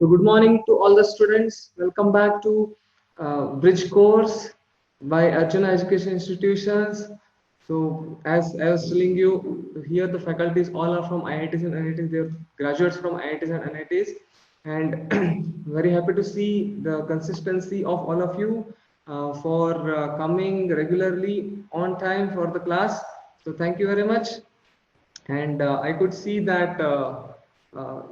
So good morning to all the students. Welcome back to Bridge Course by Arjuna Education Institutions. So as I was telling you, here the faculties all are from IITs and NITs. They're graduates from IITs and NITs, and very happy to see the consistency of all of you for coming regularly on time for the class. So thank you very much. And I could see that uh,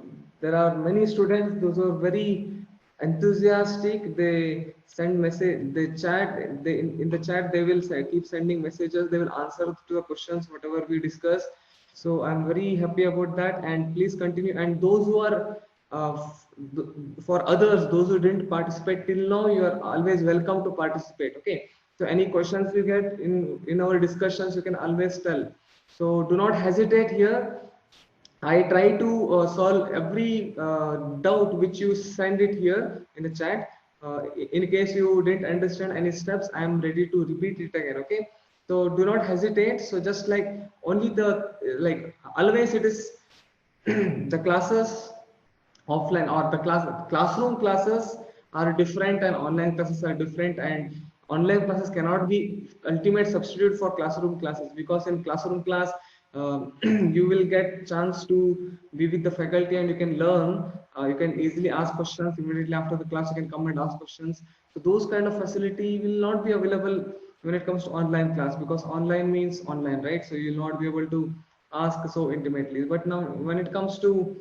there are many students those are very enthusiastic. They send message, they chat, they in the chat they will say, keep sending messages, they will answer to the questions whatever we discuss. So I'm very happy about that, and please continue. And those who are for others, those who didn't participate till now, you are always welcome to participate. Okay, so any questions you get in our discussions, you can always tell. So do not hesitate here. I try to solve every doubt which you send it here in the chat. In case you didn't understand any steps, I am ready to repeat it again. Okay. So do not hesitate. So just like only the like always it is the classes offline or the classroom classes are different and online classes are different, and online classes cannot be ultimate substitute for classroom classes, because in classroom class you will get chance to be with the faculty and you can learn. You can easily ask questions immediately after the class. You can come and ask questions. So those kind of facility will not be available when it comes to online class, because online means online, right? So you'll not be able to ask so intimately. But now when it comes to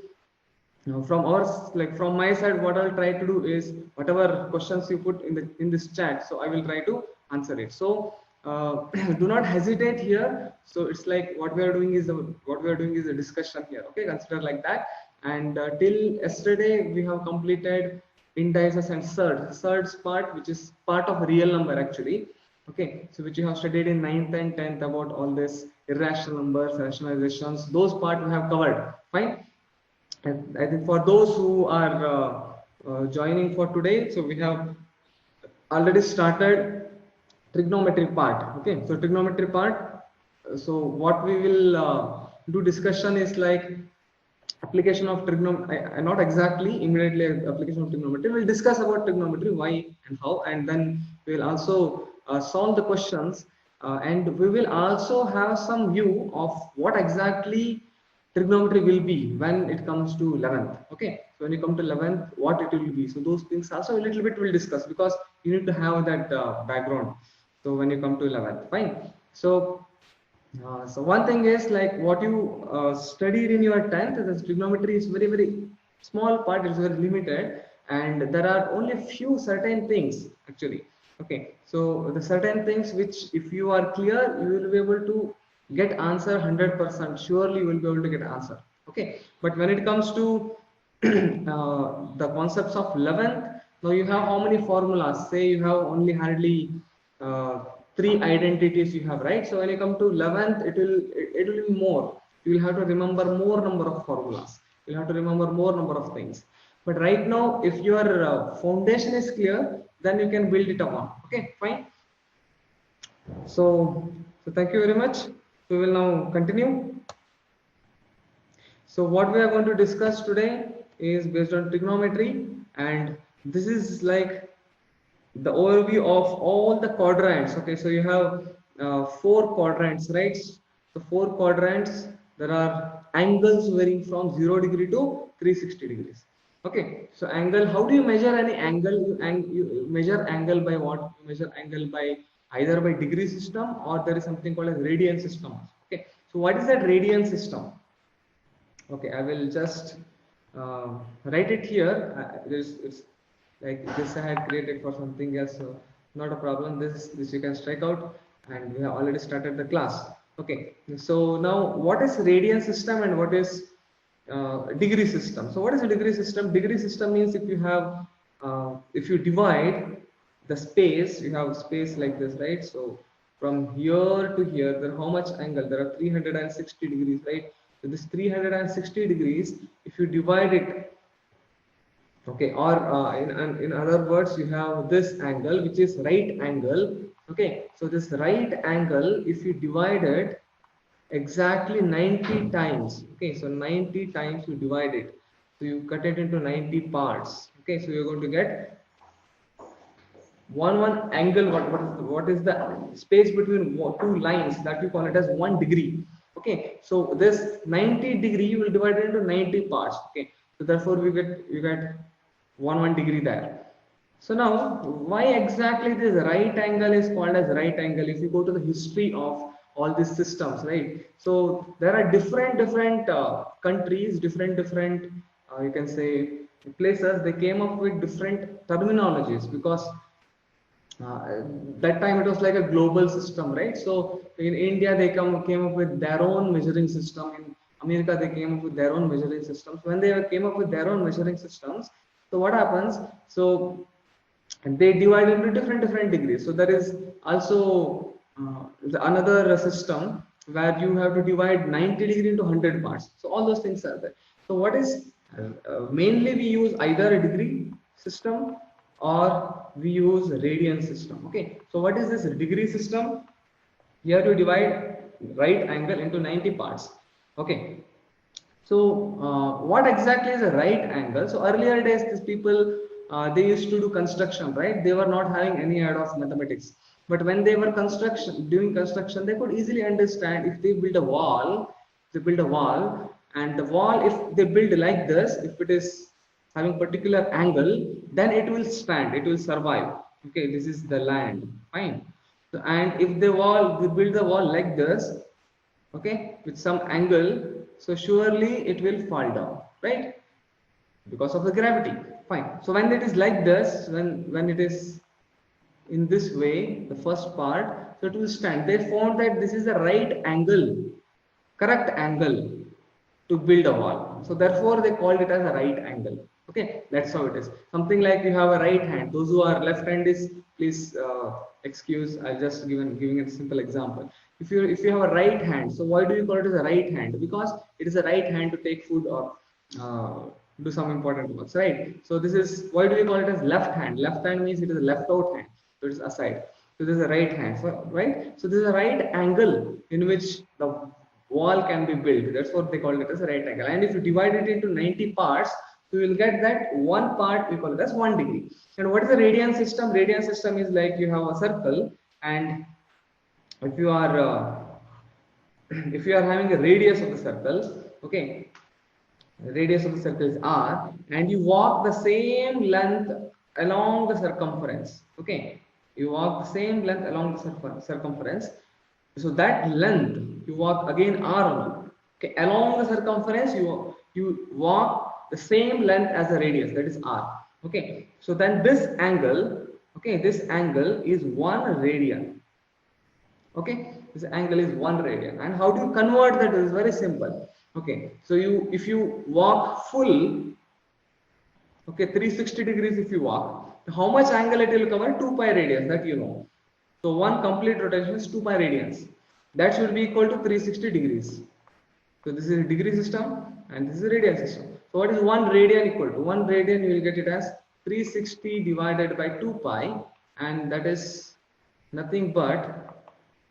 from our like from my side, what I'll try to do is whatever questions you put in this chat, so I will try to answer it. So do not hesitate here. So it's like what we are doing is a discussion here. Okay, consider like that. And till yesterday we have completed indices and surds part, which is part of real number actually. Okay, so which you have studied in 9th and 10th about all this irrational numbers, rationalizations. Those part we have covered. Fine. And I think for those who are joining for today, so we have already started trigonometry part. Okay, so trigonometry part. So what we will do discussion is like application of trigonometry. Not exactly immediately application of trigonometry. We'll discuss about trigonometry, why and how, and then we'll also solve the questions. And we will also have some view of what exactly trigonometry will be when it comes to 11th. Okay, so when you come to 11th, what it will be. So those things also a little bit we'll discuss, because you need to have that background. So when you come to 11th, fine. So one thing is like what you studied in your 10th, the trigonometry is very, very small part, it's very limited, and there are only few certain things actually. Okay, so the certain things which if you are clear, you will be able to get answer 100%. Surely you will be able to get answer. Okay, but when it comes to the concepts of 11th, now you have how many formulas? Say you have only hardly uh, three identities you have, right? So when you come to 11th, it will be more. You will have to remember more number of formulas. You'll have to remember more number of things. But right now, if your foundation is clear, then you can build it upon. Okay, fine. So thank you very much. We will now continue. So what we are going to discuss today is based on trigonometry, and this is like the overview of all the quadrants. Okay, so you have four quadrants, right? So four quadrants, there are angles varying from 0 degree to 360 degrees. Okay, so angle, how do you measure any angle? You measure angle by what? You measure angle by either by degree system, or there is something called as radian system. Okay, so what is that radian system? Okay, I will just write it here. It's like this I had created for something else, so not a problem. This you can strike out, and we have already started the class. Okay, so now what is radian system and what is degree system? So what is a degree system? Degree system means if you have if you divide the space, you have space like this, right? So from here to here, there how much angle? There are 360 degrees, right? So this 360 degrees, if you divide it, okay, or in other words, you have this angle which is right angle. Okay, so this right angle, if you divide it exactly 90 times, okay, so 90 times you divide it. So you cut it into 90 parts. Okay, so you're going to get one angle. What is the space between two lines, that you call it as 1 degree. Okay, so this 90 degree you will divide it into 90 parts. Okay, so therefore you get 1 degree there. So now, why exactly this right angle is called as right angle? If you go to the history of all these systems, right? So there are different countries, different you can say places. They came up with different terminologies because that time it was like a global system, right? So in India they came up with their own measuring system. In America they came up with their own measuring systems. When they came up with their own measuring systems, so what happens? So they divide into different degrees. So there is also another system where you have to divide 90 degree into 100 parts. So all those things are there. So what is mainly we use either a degree system or we use radian system. Okay, so what is this degree system? Here you divide right angle into 90 parts. Okay, so what exactly is a right angle? So earlier days, these people they used to do construction, right? They were not having any idea of mathematics. But when they were doing construction, they could easily understand if they build a wall, and the wall, if they build like this, if it is having particular angle, then it will stand, it will survive. Okay, this is the land, fine. So, and if they build the wall like this, okay, with some angle, so surely it will fall down, right, because of the gravity, fine. So when it is like this, when it is in this way, the first part, so it will stand. They found that this is the right angle, correct angle to build a wall, so therefore they called it as a right angle. Okay, that's how it is. Something like you have a right hand. Those who are left handed, please excuse, I'll just giving a simple example. If you have a right hand, so why do you call it as a right hand? Because it is a right hand to take food or uh, do some important works, right? So this is why do we call it as left hand? Left hand means it is a left out hand, so it is aside. So this is a right hand, so, right? So this is a right angle in which the wall can be built. That's what they call it as a right angle. And if you divide it into 90 parts, so you will get that one part we call it as 1 degree. And what is the radian system? Radian system is like you have a circle, and if you are if you are having a radius of the circle, okay, the radius of the circle is r, and you walk the same length along the circumference. Okay, you walk the same length along the circumference. So that length you walk again r only. Okay, along the circumference you walk the same length as the radius, that is r. Okay, so then this angle, okay, this angle is 1 radian. Okay, this angle is 1 radian. And how do you convert that? It is very simple. Okay, so if you walk full, okay, 360 degrees, if you walk, how much angle it will cover? 2 pi radians, that you know. So one complete rotation is 2 pi radians. That should be equal to 360 degrees. So this is a degree system and this is a radian system. So what is 1 radian equal to? 1 radian you will get it as 360 divided by 2 pi, and that is nothing but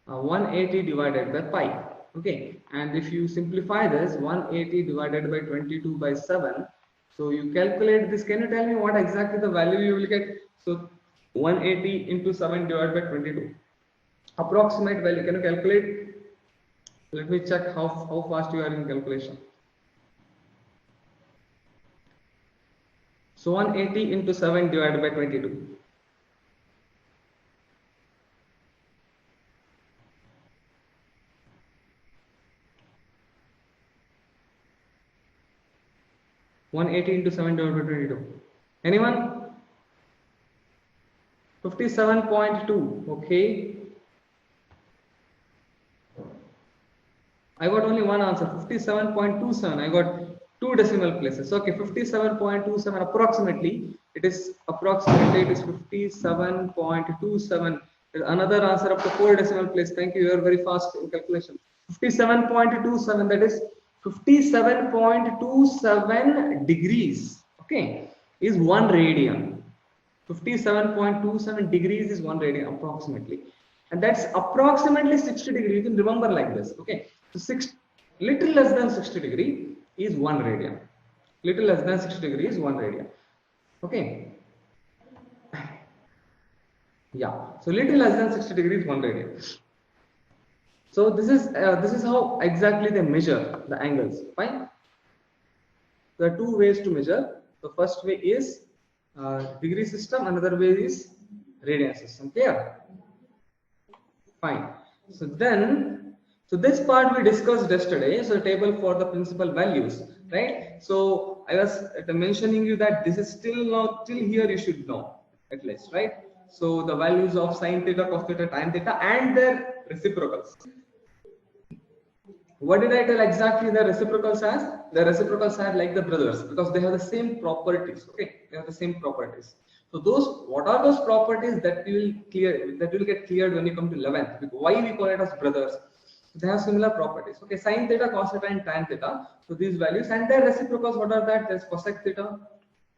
180 divided by pi. Okay, and if you simplify this, 180 divided by 22 by 7, so you calculate this. Can you tell me what exactly the value you will get? So 180 into 7 divided by 22, approximate value. Can you calculate? Let me check how fast you are in calculation. So 180 into 7 divided by 22. 180 into 7 divided by 22. Anyone? 57.2. Okay. I got only one answer. 57.27. I got 2 decimal places. Okay, 57.27 approximately. It is 57.27. Another answer up to 4 decimal place. Thank you. You are very fast in calculation. 57.27. That is 57.27 degrees. Okay, is 1 radian. 57.27 degrees is 1 radian approximately, and that's approximately 60 degrees. You can remember like this. Okay, so little less than 60 degree is 1 radian. Little less than 60 degrees, 1 radian. Okay. Yeah. So little less than 60 degrees, 1 radian. So this is how exactly they measure the angles. Fine. There are two ways to measure. The first way is degree system. Another way is radian system. Clear? Fine. So then, so this part we discussed yesterday. So table for the principal values, right? So I was mentioning you that this is still not till here you should know at least, right? So the values of sine theta, cos theta, tan theta, and their reciprocals. What did I tell exactly the reciprocals as? The reciprocals are like the brothers because they have the same properties. Okay, they have the same properties. So those, what are those properties that will clear, that will get cleared when you come to 11th? Why we call it as brothers? They have similar properties. Okay, sine theta, cos theta, and tan theta. So these values and their reciprocals. What are that? There's cosec theta.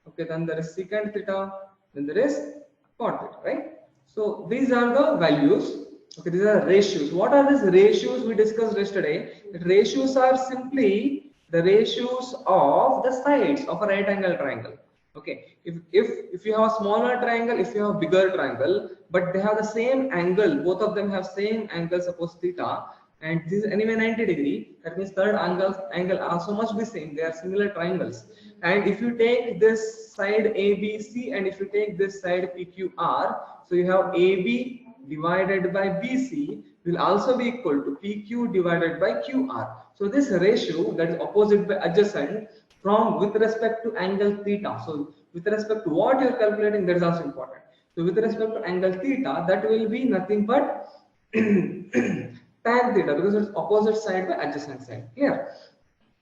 Okay, then there is secant theta. Then there is cot theta. Right. So these are the values. Okay, these are ratios. What are these ratios we discussed yesterday? The ratios are simply the ratios of the sides of a right angle triangle. Okay, if you have a smaller triangle, if you have a bigger triangle, but they have the same angle, both of them have same angle, suppose theta, and this is anyway 90 degree, that means third angle also must be same. They are similar triangles. And if you take this side ABC and if you take this side PQR, so you have AB divided by BC will also be equal to PQ divided by QR. So this ratio, that is opposite by adjacent, from with respect to angle theta. So with respect to what you are calculating, that is also important. So with respect to angle theta, that will be nothing but tan theta because it's opposite side by adjacent side. Clear?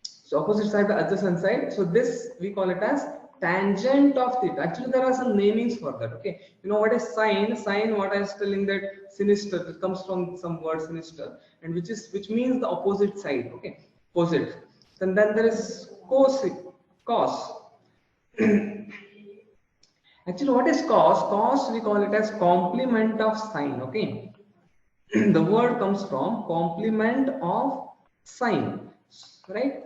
So opposite side by adjacent side. So this we call it as tangent of theta. Actually, there are some namings for that. Okay, you know what is sine? Sine, what I was telling that sinister, it comes from some word sinister, and which means the opposite side. Okay, opposite. And then there is cos. Actually, what is cos? Cos we call it as complement of sine. Okay, the word comes from complement of sine, right?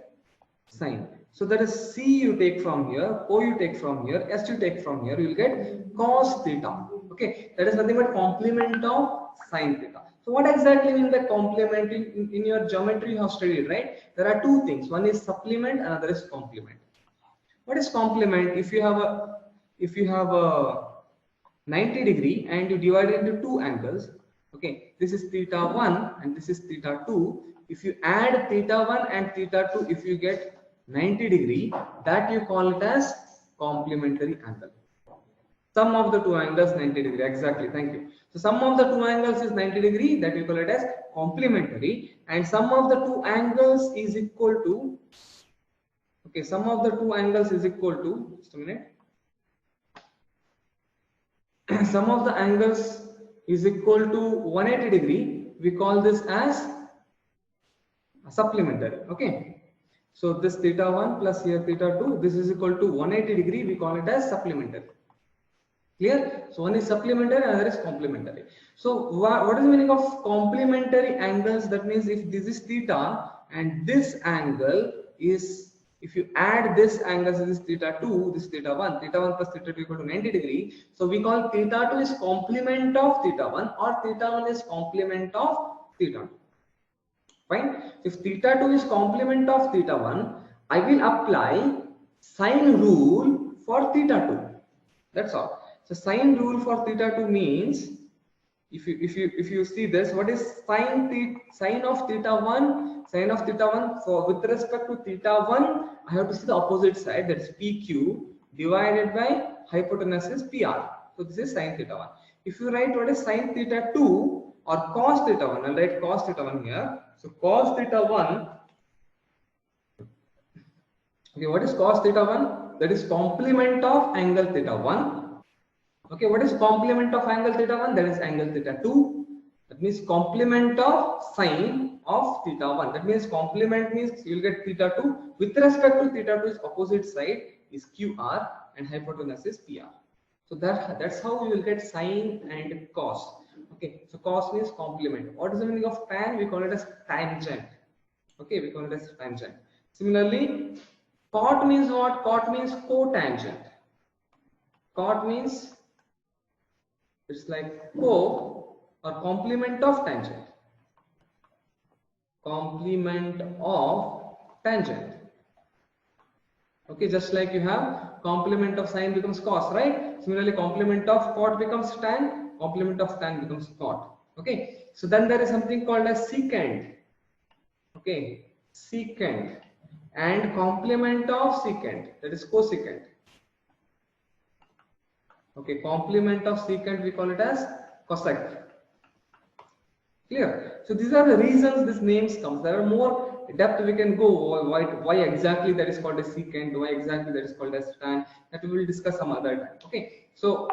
Sine. So there is C you take from here, O you take from here, S you take from here, you will get cos theta. Okay, that is nothing but complement of sine theta. So what exactly mean by complement? In your geometry you have studied, right? There are two things. One is supplement, another is complement. What is complement? If you have a 90 degree and you divide it into two angles, okay, this is theta 1 and this is theta 2. If you add theta 1 and theta 2, if you get 90 degree, that you call it as complementary angle. Sum of the two angles 90 degree, exactly, thank you. So sum of the two angles is 90 degree, that you call it as complementary, and sum of the two angles is equal to, okay, sum of the two angles is equal to, just a minute, sum of the angles is equal to 180 degree, we call this as supplementary. Okay, so this theta 1 plus here theta 2, this is equal to 180 degree, we call it as supplementary. Clear? So one is supplementary, another is complementary. So what is the meaning of complementary angles? That means if this is theta and this angle is, if you add this angle, this is theta 2, this is theta 1, theta 1 plus theta 2 equal to 90 degree. So we call theta 2 is complement of theta 1 or theta 1 is complement of theta 2. Fine. If theta 2 is complement of theta 1, I will apply sine rule for theta 2. That's all. So sine rule for theta 2 means, if you see this, what is sine of theta 1? Sine of theta 1 for with respect to theta 1, I have to see the opposite side, that is PQ divided by hypotenuse PR. So this is sine theta 1. If you write what is sine theta 2 or cos theta 1, I'll write cos theta 1 here. So cos theta 1, okay, what is cos theta 1? That is complement of angle theta 1. Okay, what is complement of angle theta 1? That is angle theta 2. That means complement of sine of theta 1. That means complement means you will get theta 2. With respect to theta 2, its opposite side is QR and hypotenuse is PR. So that's how you will get sine and cos. Okay, so cos means complement. What is the meaning of tan? We call it as tangent. Okay, we call it as tangent. Similarly, Cot means what? Cot means cotangent. Cot means it's like co or complement of tangent. Complement of tangent. Okay, just like you have complement of sine becomes cos, right? Similarly, complement of cot becomes tan, complement of tan becomes cot. Okay, so then there is something called as secant. Okay, secant and complement of secant, that is cosecant. Okay, complement of secant we call it as cosec. Clear? So these are the reasons these names come. There are more depth we can go. Why exactly that is called as secant? Why exactly that is called as tan? That we will discuss some other time. Okay. So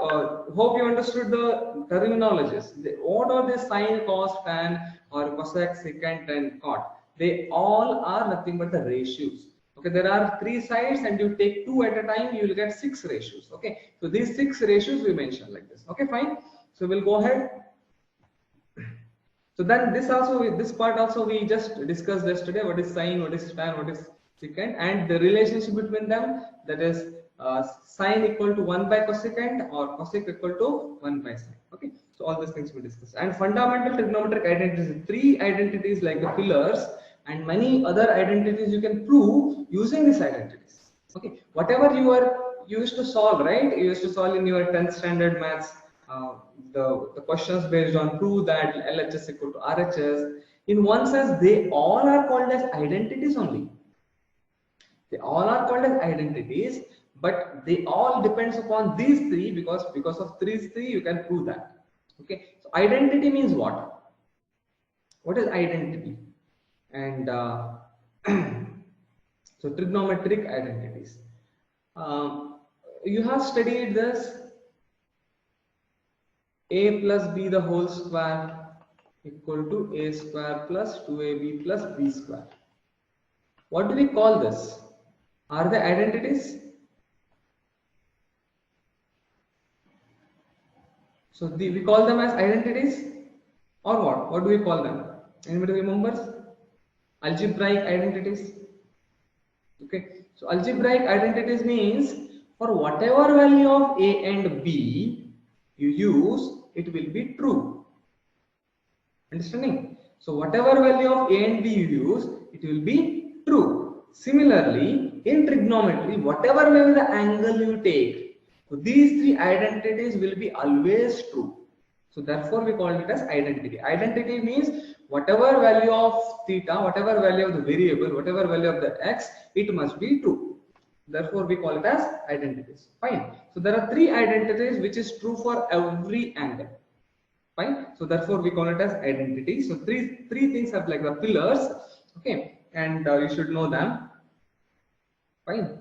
hope you understood the terminologies. What are the sine, cos, tan, or cosec, secant, and cot? They all are nothing but the ratios. Okay, there are 3 sides and you take 2 at a time, you will get 6 ratios. Okay, so these 6 ratios we mentioned like this. Okay, fine. So we'll go ahead. So then this part also we just discussed yesterday. What is sine, what is tan, what is secant, and the relationship between them, that is sine equal to 1 by cosecant or cosec equal to 1 by sine. Okay, so all these things we discussed. And fundamental trigonometric identities, 3 identities like the pillars and many other identities you can prove using these identities. Okay, whatever you used to solve, right? You used to solve in your 10th standard maths. The questions based on prove that LHS equal to RHS. In one sense, they all are called as identities only. They all are called as identities, but they all depends upon these 3 because of these 3 you can prove that. Okay, so identity means what? What is identity? And so trigonometric identities. You have studied this. A plus b the whole square equal to a square plus 2ab plus b square. What do we call this? Are they identities? So we call them as identities, or what? What do we call them? Anybody remembers? Algebraic identities. Okay, so algebraic identities means for whatever value of a and b you use, it will be true. Understanding? So whatever value of a and b you use, it will be true. Similarly, in trigonometry, whatever may be the angle you take, so these 3 identities will be always true. So therefore we call it as identity. Identity means whatever value of theta, whatever value of the variable, whatever value of the x, it must be true. Therefore we call it as identities. Fine. So there are 3 identities which is true for every angle. Fine. So therefore we call it as identity. So three things are like the pillars. Okay, and you should know them. Fine.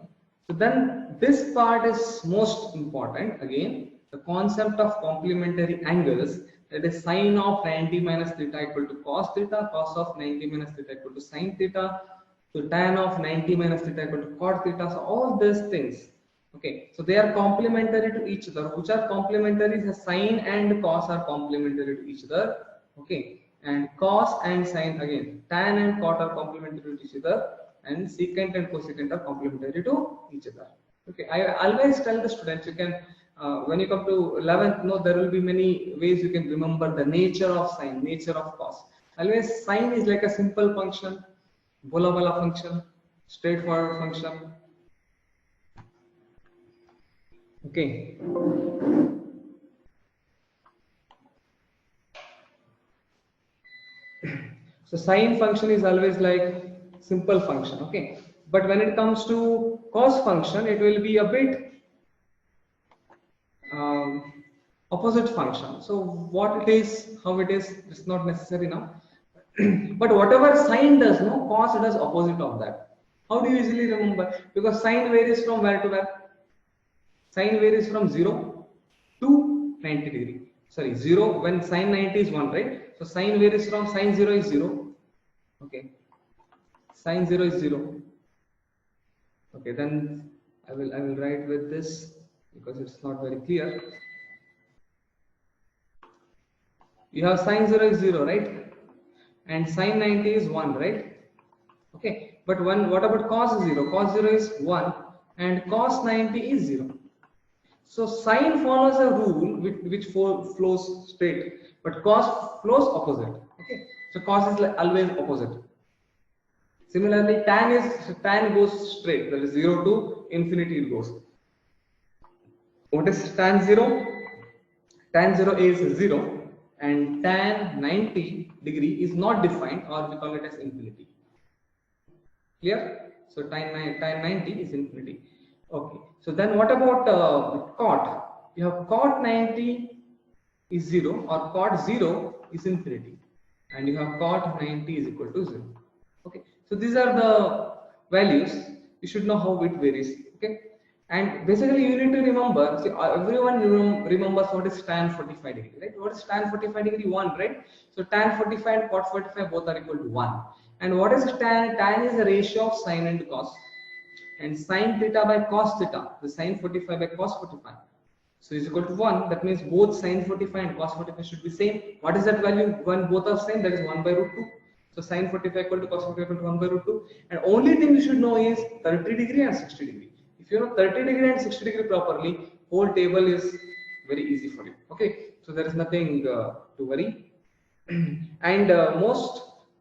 So then this part is most important. Again, the concept of complementary angles, that is sine of 90 minus theta equal to cos theta, cos of 90 minus theta equal to sine theta, so tan of 90 minus theta equal to cot theta. So all these things. Okay, so they are complementary to each other. Which are complementary? The sine and cos are complementary to each other. Okay, and cos and sine again. Tan and cot are complementary to each other, and secant and cosecant are complementary to each other. Okay, I always tell the students, you can when you come to 11th, no, there will be many ways you can remember the nature of sine, nature of cos. Always sine is like a simple function, bola function, straightforward function. Okay. So sine function is always like simple function. Okay, but when it comes to cos function, it will be a bit opposite function. So what it is, how it is, it's not necessary now. But whatever sine does, no, cos does opposite of that. How do you easily remember? Because sine varies from where to where? Sine varies from 0 to 90 degree. Sorry, 0 when sine 90 is 1, right? So sine varies from sine 0 is 0. Okay. Sine 0 is 0. Okay, then I will write with this because it's not very clear. You have sine 0 is 0, right? And sine 90 is 1, right? Okay, but what about cos 0? Cos 0 is 1 and cos 90 is 0. So sine follows a rule which flows straight, but cos flows opposite. Okay, so cos is like always opposite. Similarly, tan goes straight, that is 0 to infinity it goes. What is tan 0? Tan 0 is 0 and tan 90 degree is not defined, or we call it as infinity. Clear? So tan 90 is infinity. Okay. So then what about cot? You have cot 90 is 0 or cot 0 is infinity, and you have cot 90 is equal to 0. Okay. So these are the values. You should know how it varies. Okay. And basically you need to remember, see, everyone remembers what is tan 45 degree, right? What is tan 45 degree? 1, right? So tan 45 and cot 45 both are equal to 1. And what is tan? Tan is the ratio of sine and cos. And sine theta by cos theta, the sine 45 by cos 45. So is equal to 1. That means both sine 45 and cos 45 should be same. What is that value when both are same? That is 1 by root 2. So sine 45 equal to cos 45 equal to 1 by root 2. And only thing you should know is 30 degree and 60 degree. If you know 30 degree and 60 degree properly, whole table is very easy for you. Okay, so there is nothing to worry. And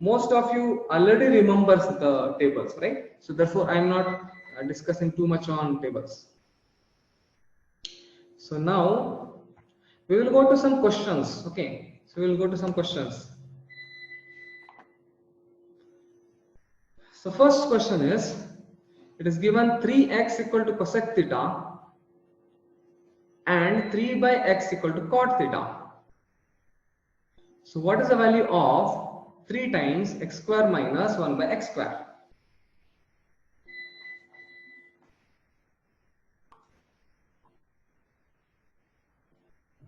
most of you already remembers the tables, right? So therefore I am not discussing too much on tables. So now we will go to some questions. Okay, so we will go to some questions. So first question is, it is given 3x equal to cosec theta and 3 by x equal to cot theta. So what is the value of 3 times x square minus 1 by x square?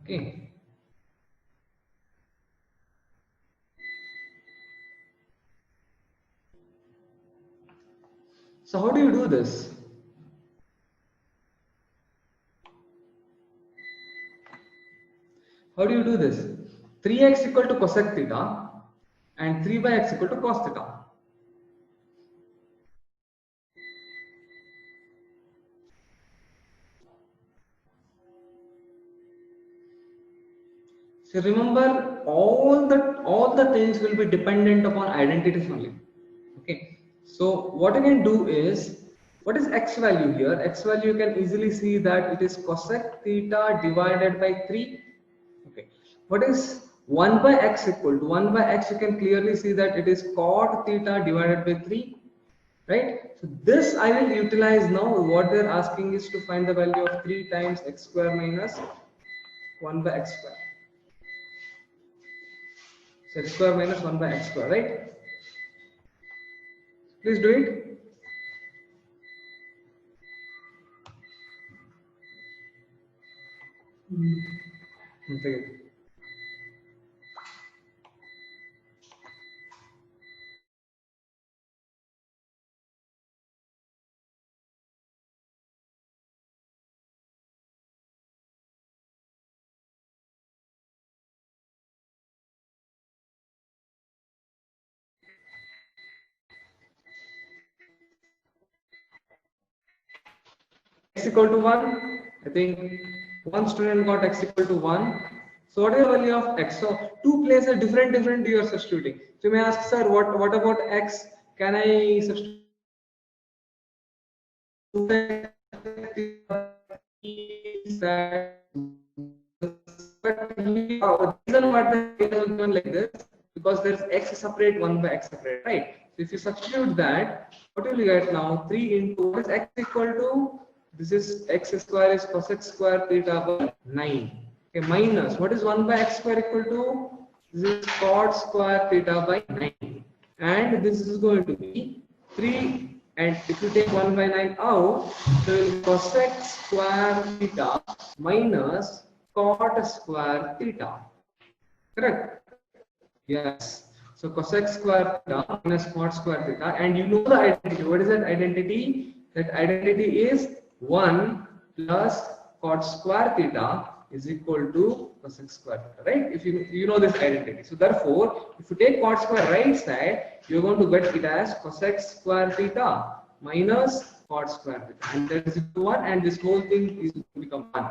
Okay. So how do you do this? How do you do this? 3x equal to cosec theta and 3 by x equal to cos theta. So remember, all the things will be dependent upon identities only. Okay. So what you can do is, what is x value here? X value you can easily see that it is cosec theta divided by 3. Okay. What is 1 by x equal to? 1 by x you can clearly see that it is cot theta divided by 3. Right? So this I will utilize now. What they are asking is to find the value of 3 times x square minus 1 by x square. So x square minus 1 by x square, right? Please do it. Okay. X equal to 1. I think one student got x equal to 1. So what is the value of x? So two places different you are substituting. So you may ask, sir, what about x? Can I substitute that? But the reason what the data is given like this, because there is x separate, 1 by x separate, right? So if you substitute that, what will you get now? 3 into what is x equal to? This is x square is cosec square theta by 9. Okay, minus what is 1 by x square equal to? This is cot square theta by 9. And this is going to be 3. And if you take 1 by 9 out, so cosec square theta minus cot square theta. Correct? Yes. So cosec square theta minus cot square theta, and you know the identity. What is that identity? That identity is 1 plus cot square theta is equal to cosec square theta, right? If you know this identity. So therefore, if you take cot square right side, you're going to get it as cosec square theta minus cot square theta, and that is equal to 1, and this whole thing is going to become 1.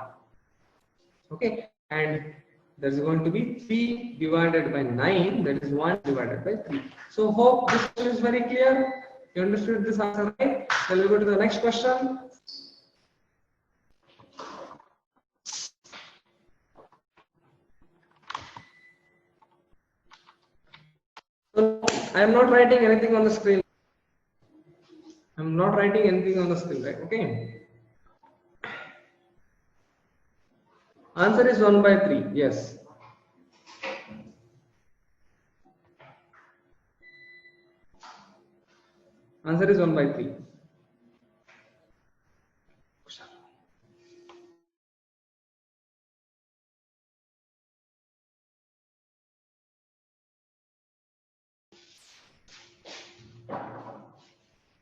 Okay, and there is going to be 3 divided by 9, that is 1 divided by 3. So hope this question is very clear. You understood this answer, right? Shall we go to the next question? So I am not writing anything on the screen. I'm not writing anything on the screen, right? Okay. Answer is 1 by 3. Yes. Answer is 1 by 3.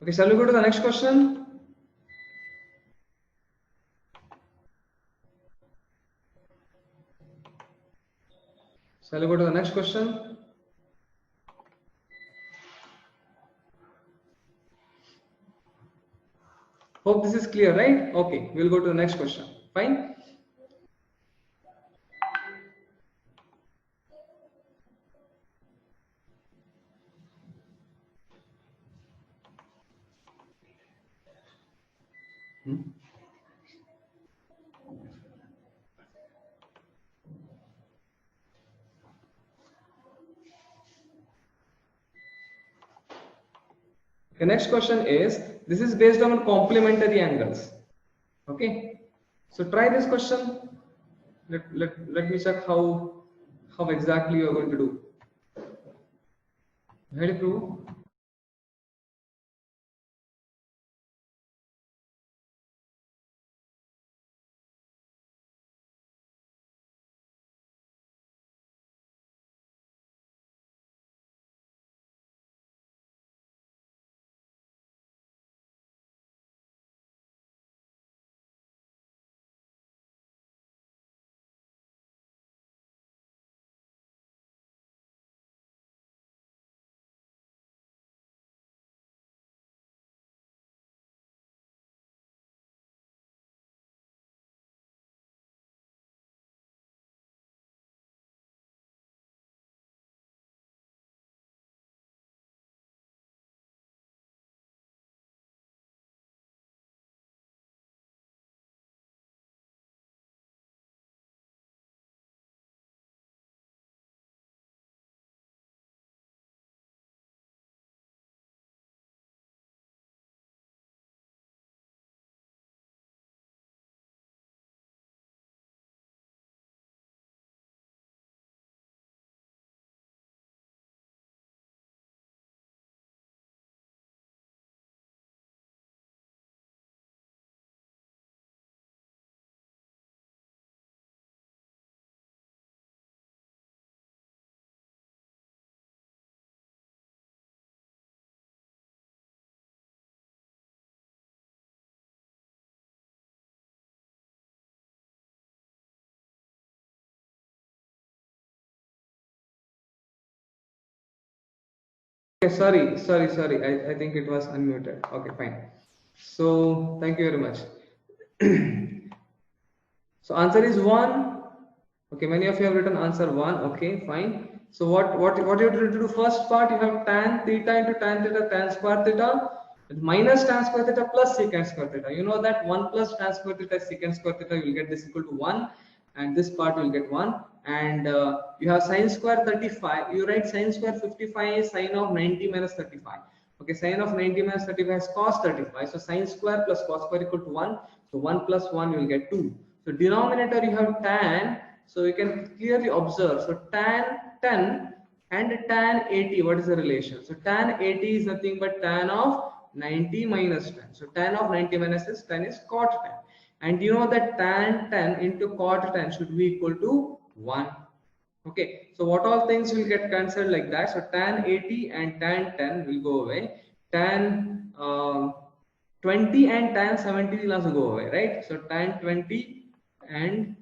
Okay, shall we go to the next question? Shall we go to the next question? Hope this is clear, right? Okay, we'll go to the next question. Fine. The next question is, this is based on complementary angles. Okay, so try this question. Let me check how exactly you are going to do. Ready, Prabhu? Okay, sorry. I think it was unmuted. Okay, fine. So thank you very much. So answer is 1. Okay, many of you have written answer 1. Okay, fine. So what you have to do, first part, you have tan theta into tan theta tan square theta minus tan square theta plus secant square theta. You know that 1 plus tan square theta secant square theta, you will get this equal to 1, and this part will get 1. And you have sine square 35. You write sine square 55 is sine of 90 minus 35. Okay, sine of 90 minus 35 is cos 35. So sine square plus cos square equal to 1. So 1 plus 1 you will get 2. So denominator you have tan. So you can clearly observe. So tan 10 and tan 80, what is the relation? So tan 80 is nothing but tan of 90 minus 10. So tan of 90 minus 10 is cot 10. And you know that tan 10 into cot 10 should be equal to 1. Okay, so what all things will get cancelled like that? So tan 80 and tan 10 will go away. Tan 20 and tan 70 will also go away, right? So tan 20 and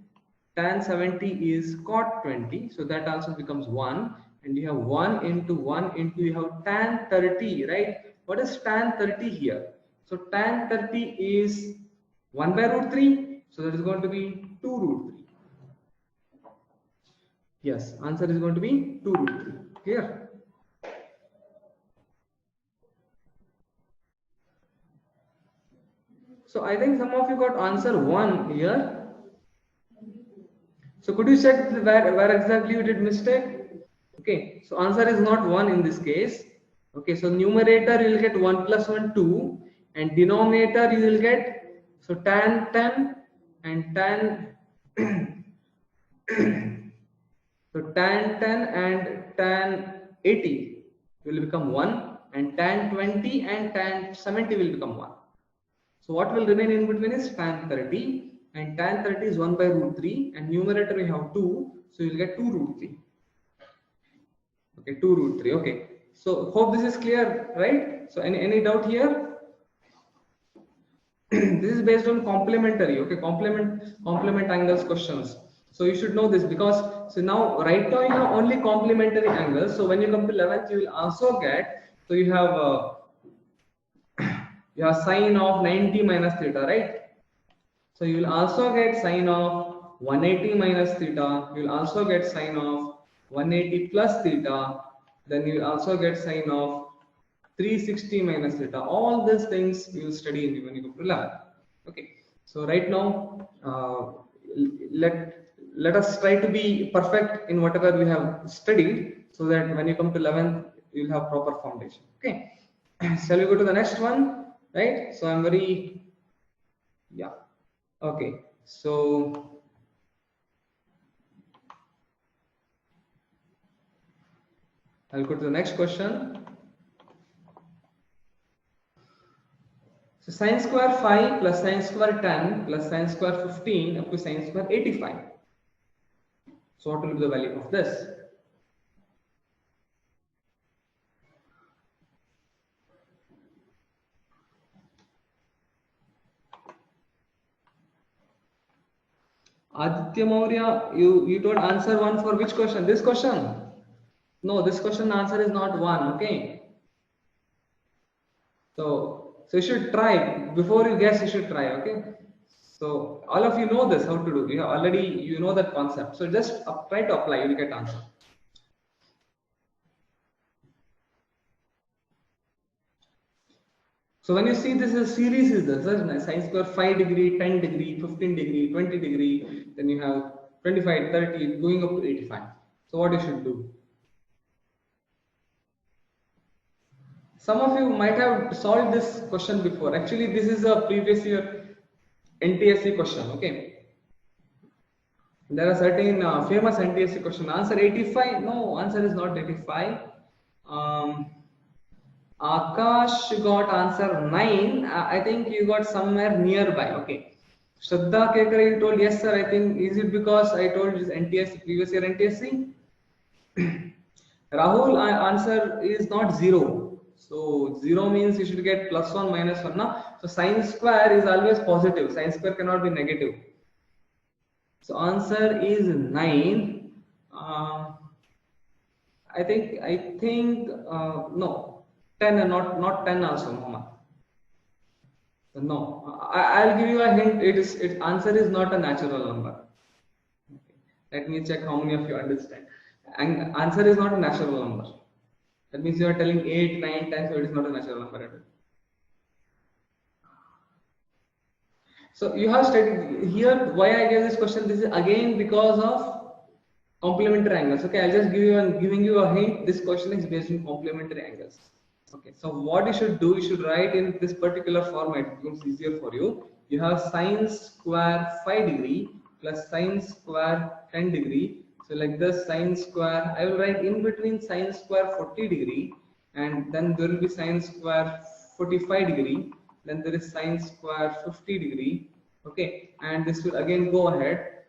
tan 70 is cot 20, so that also becomes 1, and you have 1 into 1 into, you have tan 30, right? What is tan 30 here? So tan 30 is 1 by root 3, so that is going to be 2 root 3. Yes, answer is going to be 2 root 3. Here. So I think some of you got answer 1 here. So could you check where exactly you did mistake? Okay, so answer is not 1 in this case. Okay, so numerator you will get 1 plus 1, 2, and denominator you will get, so tan 10 and tan so tan 10 and tan 80 will become 1, and tan 20 and tan 70 will become 1. So what will remain in between is tan 30, and tan 30 is 1 by root 3, and numerator we have 2, so you will get 2 root 3. Okay, 2 root 3. Okay, so hope this is clear, right? So any doubt here? This is based on complementary, okay, complement angles questions. So you should know this, because so now right now you have only complementary angles. So when you come to 11th, you will also get, so you have sine of 90 minus theta, right? So you will also get sine of 180 minus theta. You will also get sine of 180 plus theta. Then you will also get sine of 360 minus theta. All these things you will study in when you go to lab. Okay. So right now, let us try to be perfect in whatever we have studied, so that when you come to 11th, you will have proper foundation. Okay. Shall we go to the next one? Right. So I'm very, yeah. Okay, so I'll go to the next question. So sine square 5 plus sine square 10 plus sine square 15 up to sine square 85. So what will be the value of this? Aditya Maurya, you told answer 1 for which question? This question? No, this question answer is not 1, okay? So you should try, before you guess you should try, okay? So all of you know this, how to do. You have already, you know that concept. So just try to apply, you will get answer. So when you see this is series, is this sine square 5 degree, 10 degree, 15 degree, 20 degree, then you have 25, 30, going up to 85. So what you should do? Some of you might have solved this question before. Actually, this is a previous year NTSC question. Okay, there are certain famous NTSC question. Answer 85? No, answer is not 85. Akash got answer 9. I think you got somewhere nearby. Okay. Shraddha Kekar, you told yes, sir. I think, is it because I told this NTSC, previous year NTSC? Rahul, answer is not 0. So 0 means you should get plus 1 minus 1. Na? So sine square is always positive. Sine square cannot be negative. So answer is 9. I think no, 10 and not 10 also, Muhammad. No, I'll give you a hint. Its answer is not a natural number. Okay. Let me check how many of you understand. And answer is not a natural number. That means you are telling 8, 9, 10, so it is not a natural number at all. So you have studied here. Why I gave this question? This is again because of complementary angles. Okay, I'll just giving you a hint. This question is based on complementary angles. Okay, so what you should do, you should write in this particular format. It becomes easier for you. You have sine square 5 degree plus sine square 10 degree. So like this, sine square, I will write in between sine square 40 degree, and then there will be sine square 45 degree. Then there is sine square 50 degree. Okay, and this will again go ahead.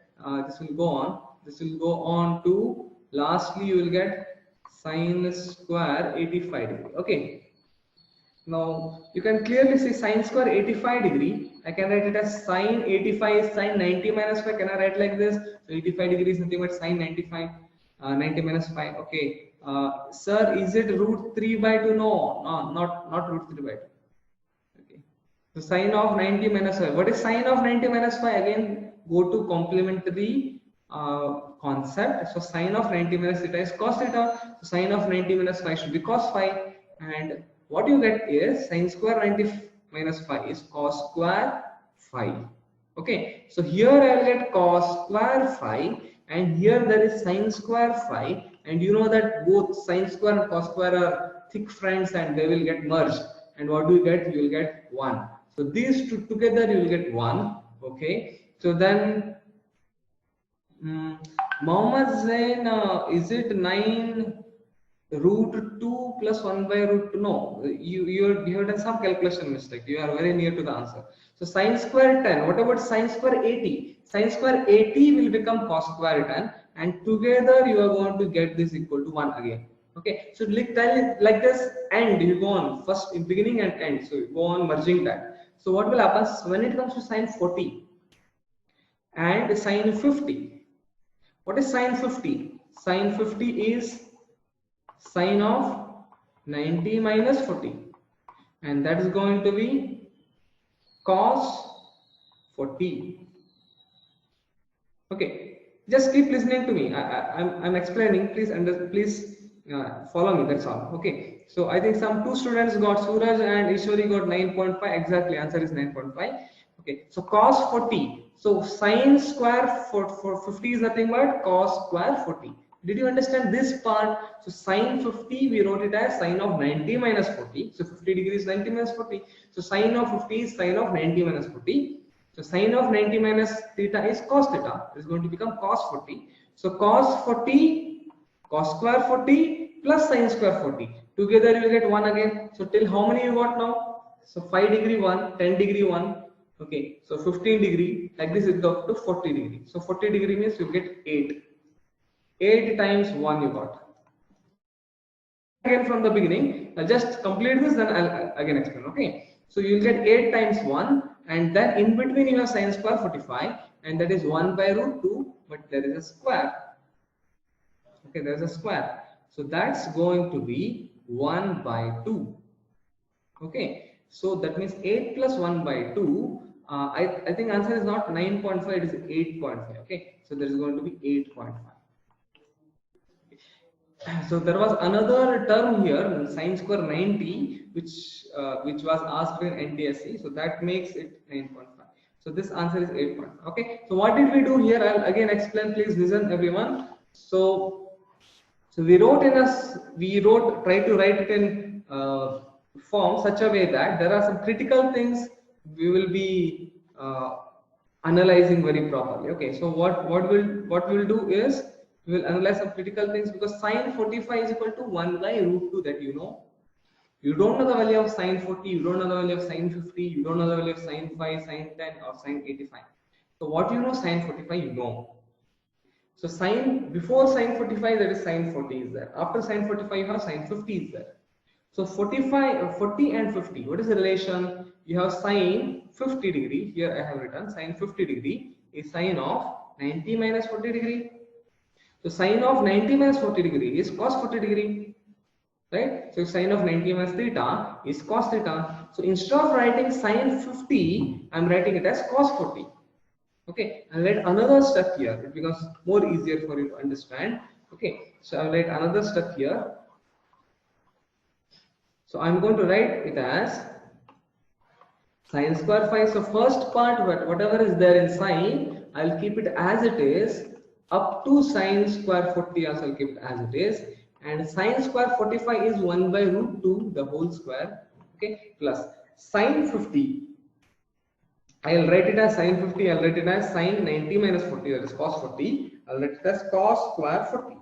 This will go on. This will go on to, lastly you will get sine square 85 degree. Okay, now you can clearly see sine square 85 degree. I can write it as sine 85 is sine 90 minus 5. Can I write like this? So 85 degrees is nothing but sine 95, 90 minus 5. Okay. Sir, is it root 3 by 2? No, no, not root 3 by 2. Okay. So sine of 90 minus 5. What is sine of 90 minus 5? Again, go to complementary concept. So sine of 90 minus theta is cos theta. So sine of 90 minus 5 should be cos phi. And what you get is sine square 90 minus phi is cos square phi. Okay. So here I will get cos square phi, and here there is sine square phi. And you know that both sine square and cos square are thick friends and they will get merged. And what do you get? You will get 1. So these two together you will get 1. Okay. So then Mohammed Zain, is it 9 root 2 plus 1 by root 2? No, you have done some calculation mistake. You are very near to the answer. So sine square 10. What about sine square 80? Sine square 80 will become cos square 10, and together you are going to get this equal to 1 again. Okay, so like this, and you go on first in beginning and end. So you go on merging that. So what will happen when it comes to sine 40 and sine 50? What is sine 50? Sine 50 is sine of 90 minus 40, and that is going to be cos 40. Okay, just keep listening to me. I'm explaining. Please follow me. That's all. Okay. So I think some 2 students got, Suraj and Ishwari got 9.5. Exactly, answer is 9.5. Okay. So cos 40. So sine square for 50 is nothing but cos square 40. Did you understand this part? So sine 50 we wrote it as sine of 90 minus 40. So 50 degrees 90 minus 40. So sine of 50 is sine of 90 minus 40. So sine of 90 minus theta is cos theta. It is going to become cos 40. So cos 40, cos square 40 plus sine square 40. Together you will get 1 again. So till how many you got now? So 5 degree 1, 10 degree 1. Okay. So 15 degree. Like this is up to 40 degree. So 40 degree means you get 8. 8 times 1 you got. Again from the beginning. I'll just complete this, then I'll again explain. Okay. So you will get 8 times 1. And then in between you have sine square 45, and that is 1 by root 2, but there is a square. Okay, there is a square. So that's going to be 1 by 2. Okay, so that means 8 plus 1 by 2. I think answer is not 9.5, it is 8.5. Okay, so there is going to be 8.5. So there was another term here, sine square 90, which was asked in NTSC. So that makes it 9.5. So this answer is 8.5. Okay. So what did we do here? I'll again explain. Please listen, everyone. So we try to write it in form such a way that there are some critical things we will be analyzing very properly. Okay. So what we'll do is, we will analyze some critical things, because sine 45 is equal to 1 by root 2, that you know. You don't know the value of sine 40, you don't know the value of sine 50, you don't know the value of sine 5, sine 10 or sine 85. So what you know, sine 45 you know. So before sine 45 there is sine 40 is there. After sine 45 you have sine 50 is there. So 40 and 50, what is the relation? You have sine 50 degree, here I have written sine 50 degree is sine of 90 minus 40 degree. So sine of 90 minus 40 degree is cos 40 degree, right? So sine of 90 minus theta is cos theta. So instead of writing sine 50, I am writing it as cos 40. Okay, and let another step here. It becomes more easier for you to understand. Okay, so I will write another step here. So I am going to write it as sine square phi. So first part, whatever is there in sine, I will keep it as it is. Up to sine square 40 also I'll keep it as it is, and sine square 45 is 1 by root 2 the whole square. Okay, plus sine 50, I'll write it as sine 50, I'll write it as sine 90 minus 40, that is cos 40. I'll write it as cos square 40.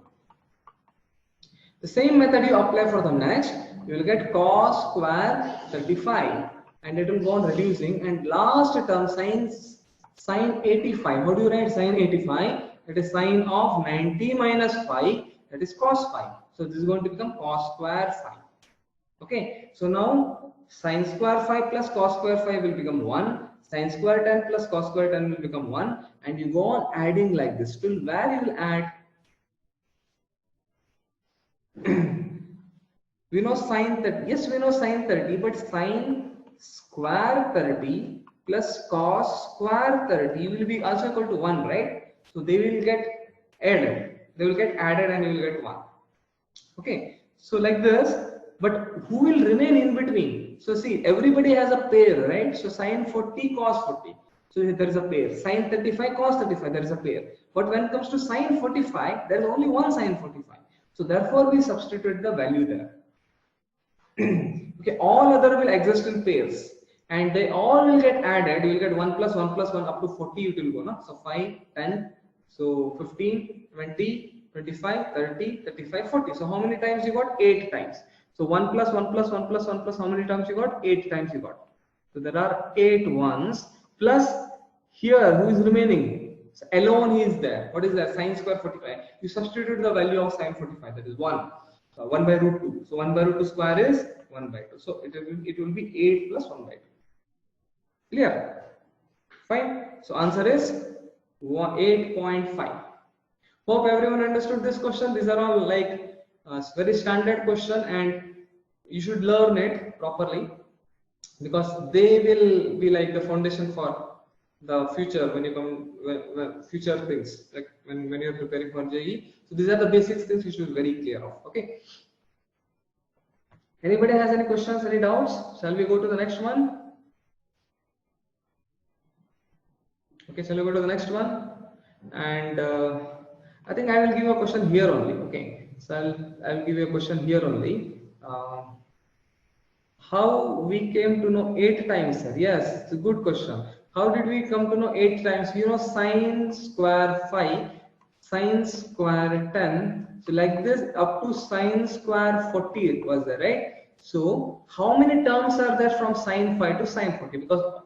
The same method you apply for the next, you will get cos square 35, and it will go on reducing, and last term sine 85. How do you write sine 85? That is sine of 90 minus phi, that is cos phi. So this is going to become cos square phi. Okay, so now sine square phi plus cos square phi will become 1, sine square tan plus cos square tan will become 1, and you go on adding like this till where you will add. We know sine 30, yes, we know sine 30, but sine square 30 plus cos square 30 will be also equal to 1, right? So they will get added, and you will get 1. Okay, so like this, but who will remain in between? So see, everybody has a pair, right? So sine 40 cos 40, so there is a pair. Sine 35 cos 35, there is a pair. But when it comes to sine 45, there is only one sine 45. So therefore we substitute the value there. Okay, all other will exist in pairs, and they all will get added. You will get 1 plus 1 plus 1 up to 40 it will go, no? So 5, 10, so 15, 20, 25, 30, 35, 40. So how many times you got? 8 times. So 1 plus 1 plus 1 plus 1 plus how many times you got? 8 times you got. So there are 8 ones plus here who is remaining? So alone he is there. What is that? Sine square 45. You substitute the value of sine 45, that is 1. 1 by root 2. So 1 by root 2 square is 1 by 2. So it will be 8 plus 1 by 2. Clear? Fine. So answer is 8.5. Hope everyone understood this question. These are all like very standard question, and you should learn it properly because they will be like the foundation for the future when you come future things, like when you're preparing for JEE. So these are the basic things you should be very clear of. Okay. Anybody has any questions, any doubts? Shall we go to the next one? Okay, shall we go to the next one? And I think I will give a question here only. Okay, so I'll give you a question here only. How we came to know 8 times, sir? Yes, it's a good question. How did we come to know 8 times? You know, sine square phi, sine square 10. So like this up to sine square 40 it was there, right? So how many terms are there from sine phi to sine 40? Because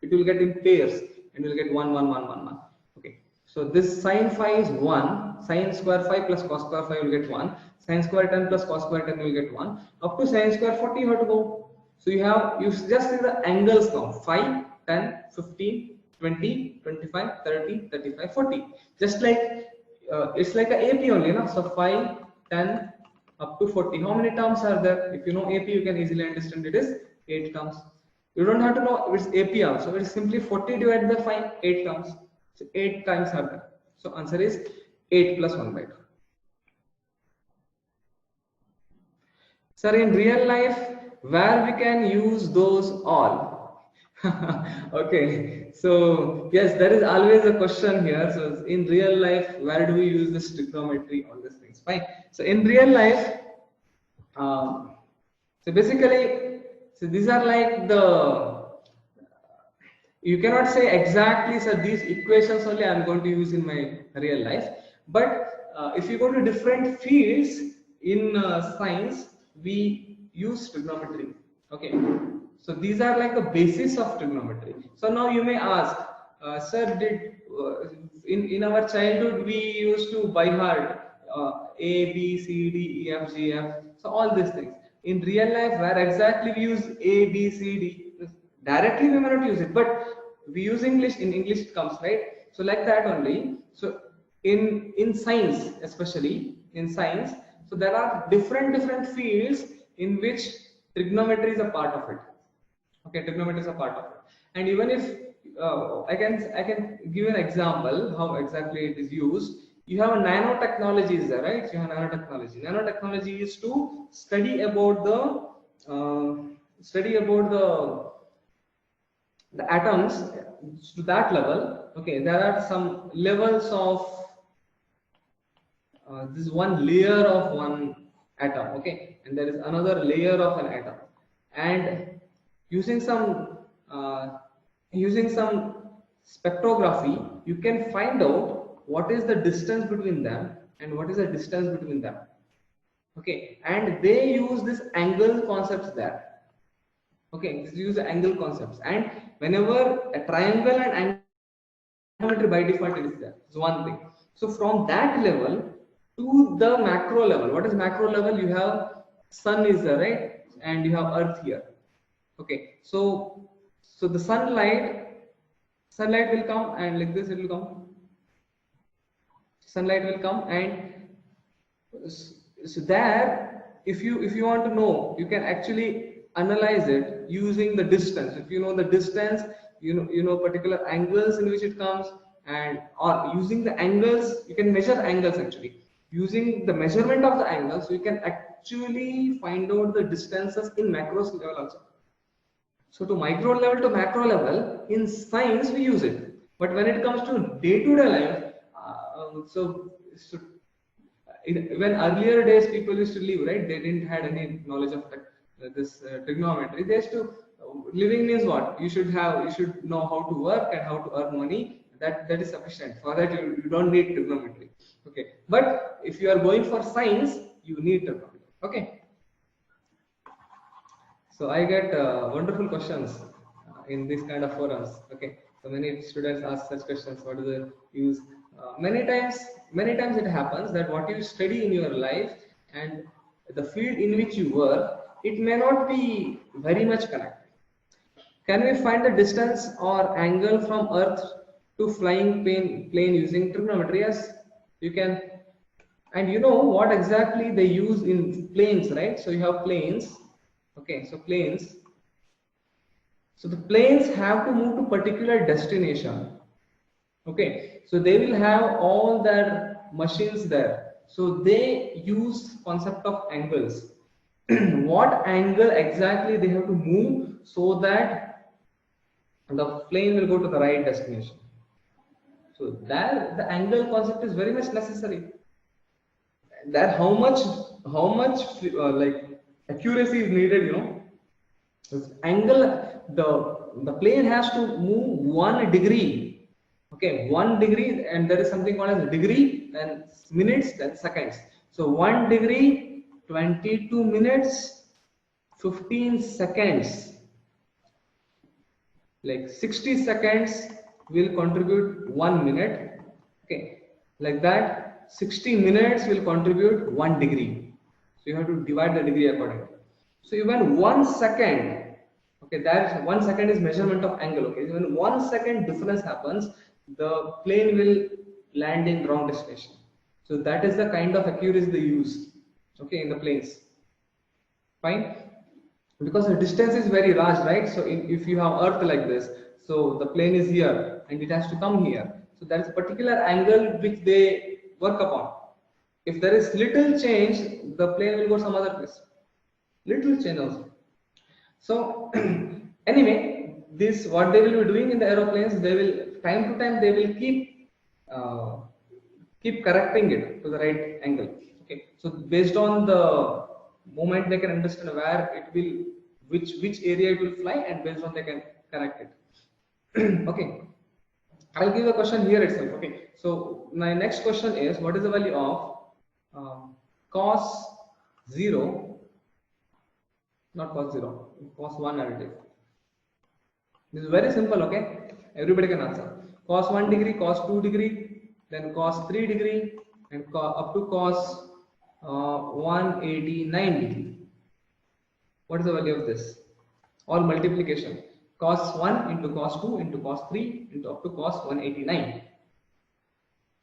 it will get in pairs and you'll get 1, 1, 1, 1, 1. Okay. So this sine phi is 1, sine square phi plus cos square phi will get 1, sine square 10 plus cos square 10 will get 1. Up to sine square 40 you have to go. So you just see the angles now 5, 10, 15, 20, 25, 30, 35, 40. Just like it's like a AP only, no? So 5, 10 up to 40. How many terms are there? If you know AP, you can easily understand it is 8 terms. You don't have to know it's AP also. It is simply 40 divided by 5, 8 terms. So 8 times are there. So answer is 8 plus 1 by 2. Sir, in real life, where we can use those all? Okay, so yes, there is always a question here. So in real life, where do we use this trigonometry, all these things? Fine. So in real life, so basically, so these are like you cannot say exactly, so these equations only I'm going to use in my real life. But if you go to different fields in science, we use trigonometry. Okay, so these are like the basis of trigonometry. So now you may ask, sir, did in our childhood we used to by heart A, B, C, D, E, F, G, F. So all these things. In real life, where exactly we use A, B, C, D, directly we may not use it, but we use English. In English it comes, right? So like that only. So in science, especially in science, so there are different fields in which trigonometry is a part of it. Okay, trigonometry is a part of it. And even if I can give an example how exactly it is used. You have nanotechnology, is there, right? You have nanotechnology. Nanotechnology is to study about the atoms to that level. Okay, there are some levels of this one layer of one atom. Okay, and there is another layer of an atom, and using some spectrography, you can find out what is the distance between them and what is the distance between them. Okay, and they use this angle concepts there. Okay, this use the angle concepts, and whenever a triangle and angle by default it is there. It's one thing. So from that level to the macro level, what is macro level? You have sun is there, right? and you have earth here. Okay, so the sunlight will come, and like this it will come. Sunlight will come, and so there, if you want to know, you can actually analyze it using the distance. If you know the distance, you know particular angles in which it comes, and or using the angles, you can measure angles actually. Using the measurement of the angles, you can actually find out the distances in macros level also. So to micro level to macro level, in science we use it. But when it comes to day-to-day life, when earlier days people used to live, right? They didn't had any knowledge of this trigonometry. They used to living means what? You should know how to work and how to earn money. That is sufficient. For that you don't need trigonometry. Okay. But if you are going for science, you need trigonometry. Okay. So I get wonderful questions in this kind of forums. Okay, so many students ask such questions. What do they use? Many times it happens that what you study in your life and the field in which you work, it may not be very much connected. Can we find the distance or angle from Earth to flying plane using trigonometry? Yes, you can. And you know what exactly they use in planes, right? So you have planes. Okay, so planes. So the planes have to move to particular destination. Okay, so they will have all their machines there. So they use concept of angles. What angle exactly they have to move so that the plane will go to the right destination. So there the angle concept is very much necessary. That how much like accuracy is needed, you know. This angle, the plane has to move 1 degree. Okay, 1 degree, and there is something called as degree, then minutes, then seconds. So 1 degree, 22 minutes, 15 seconds. Like 60 seconds will contribute 1 minute. Okay, like that 60 minutes will contribute 1 degree. So you have to divide the degree accordingly. So even 1 second, okay, that 1 second is measurement of angle. Okay, when 1 second difference happens, the plane will land in wrong destination. So that is the kind of accuracy they use, okay, in the planes. Fine, because the distance is very large, right? So if you have Earth like this, so the plane is here and it has to come here. So there is a particular angle which they work upon. If there is little change, the plane will go some other place. Little change also. So anyway, this what they will be doing in the aeroplanes, they will time to time they will keep correcting it to the right angle. Okay, so based on the moment they can understand where it will, which area it will fly, and based on they can correct it. Okay, I'll give a question here itself. Okay, so my next question is, what is the value of cos 0, not cos 0, cos 1 additive? This is very simple. Okay, everybody can answer. Cos 1 degree, cos 2 degree, then cos 3 degree, and up to cos 189 degree. What is the value of this? All multiplication. Cos 1 into cos 2 into cos 3 into up to cos 189.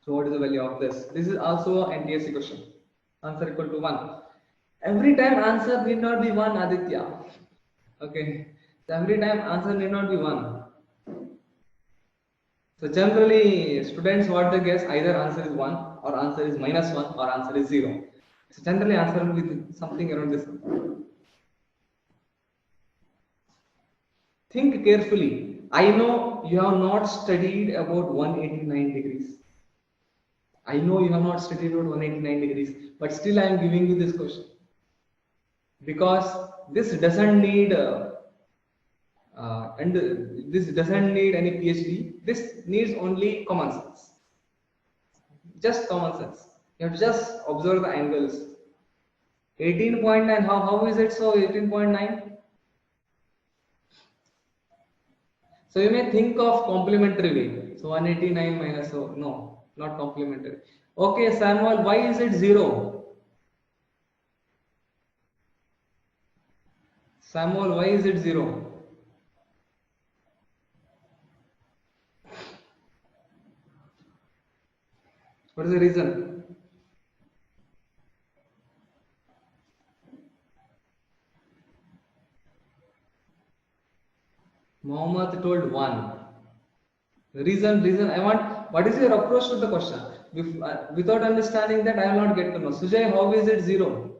So what is the value of this? This is also an NTSC question. Answer equal to 1. Every time answer need not be 1, Aditya. Okay. So every time answer need not be 1. So generally students what they guess, either answer is 1 or answer is -1 or answer is 0. So generally answer will be something around this. Think carefully. I know you have not studied about 189 degrees. I know you have not studied about 189 degrees, but still I am giving you this question. Because this doesn't need this doesn't need any PhD. This needs only common sense. Just common sense. You have to just observe the angles. 18.9. How is it so? 18.9. So you may think of complementary way. So 189 minus, so no, not complementary. Okay, Samuel, why is it 0? Samuel, why is it 0? What is the reason? Mohammed told 1. Reason. I want. What is your approach to the question? Without understanding that, I will not get to know. Sujay, how is it 0?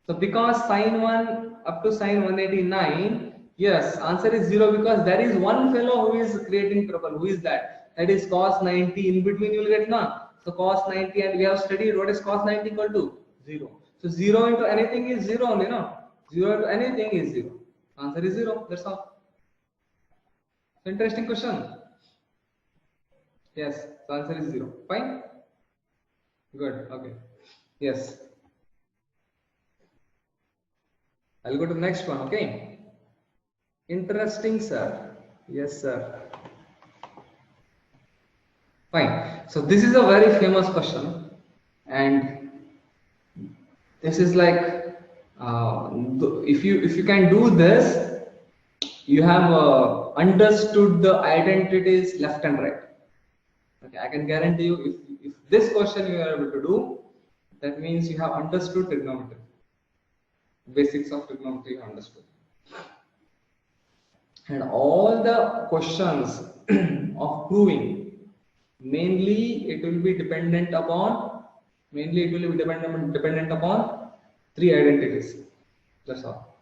So because sine 1 up to sine 189, yes, answer is 0 because there is one fellow who is creating trouble. Who is that? That is cos 90. In between you will get na. So cos 90, and we have studied what is cos 90 equal to 0. So 0 into anything is 0 only, no? 0 into anything is 0. Answer is 0. That's all. Interesting question. Yes, the answer is 0. Fine. Good. Okay. Yes. I'll go to the next one. Okay. Interesting, sir. Yes, sir. Fine. So this is a very famous question, and this is like if you can do this, you have understood the identities left and right. Okay, I can guarantee you, if this question you are able to do, that means you have understood trigonometry. Basics of trigonometry you have understood. And all the questions of proving, mainly it will be dependent upon three identities. That's all.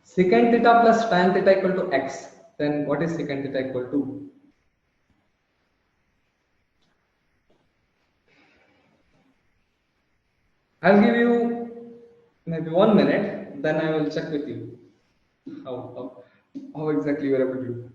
Secant theta plus tan theta equal to x. Then what is secant theta equal to? I'll give you maybe 1 minute, then I will check with you how exactly you are able to do.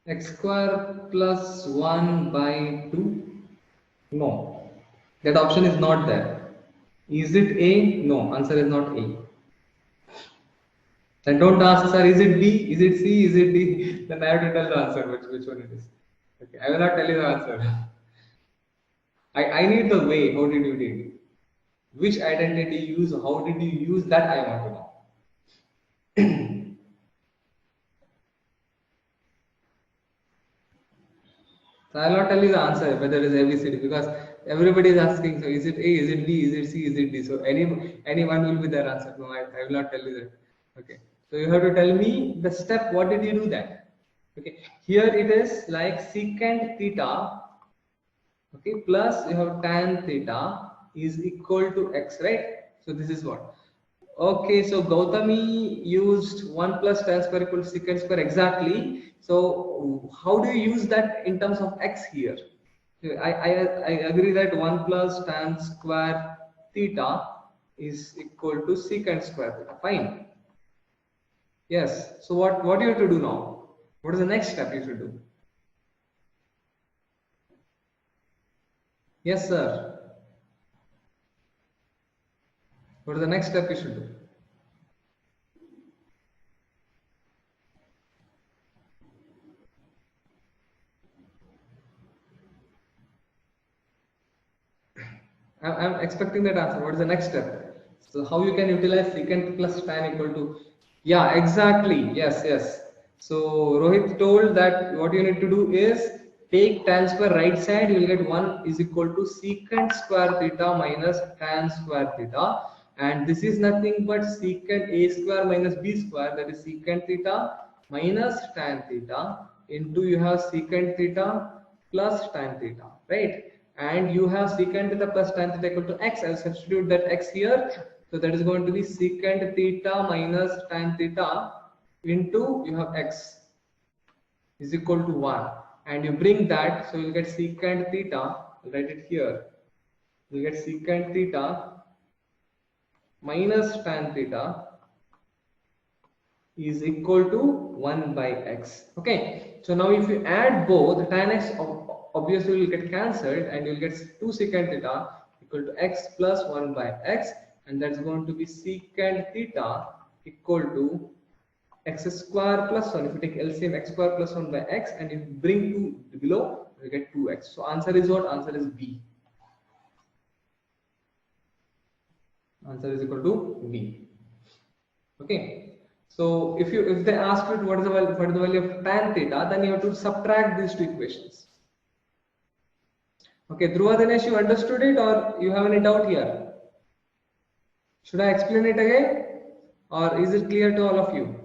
X square plus 1 by 2? No. That option is not there. Is it A? No. Answer is not A. Then don't ask, sir, is it B? Is it C? Is it D? Then I have to tell the answer, which one it is. Okay, I will not tell you the answer. I need the way. How did you do it? Which identity you use? How did you use that? I want to know. So I will not tell you the answer whether it is ABCD because everybody is asking. So is it A? Is it B? Is it C? Is it D? So anyone will be their answer. No, I will not tell you that. Okay. So you have to tell me the step. What did you do that? Okay. Here it is like secant theta. Okay. Plus you have tan theta is equal to x, right? So this is what. Okay, so Gautami used 1 plus tan square equal to secant square exactly. So how do you use that in terms of x here? I agree that 1 plus tan square theta is equal to secant square theta. Fine. Yes. So what do you have to do now? What is the next step you should do? Yes, sir. What is the next step you should do? I'm expecting that answer. What is the next step? So how you can utilize secant plus tan equal to, yeah, exactly. Yes. So Rohit told that what you need to do is take tan square right side, you will get 1 is equal to secant square theta minus tan square theta. and this is nothing but secant a square minus b square, that is secant theta minus tan theta into you have secant theta plus tan theta, right? And you have secant theta plus tan theta equal to x. I'll substitute that x here. So that is going to be secant theta minus tan theta into you have x is equal to 1, and you bring that, so you'll get secant theta, I'll write it here, you get secant theta minus tan theta is equal to 1 by x. Okay, so now if you add both, tan x obviously will get cancelled and you'll get 2 secant theta equal to x plus 1 by x, and that's going to be secant theta equal to x square plus 1. If you take LCM, x square plus 1 by x, and if you bring 2 below, you get 2x. So answer is what? Answer is B. Answer is equal to B. Okay. So if they ask you what is the value of tan theta, then you have to subtract these two equations. Okay, Dhruva, Dinesh, you understood it or you have any doubt here? Should I explain it again, or is it clear to all of you?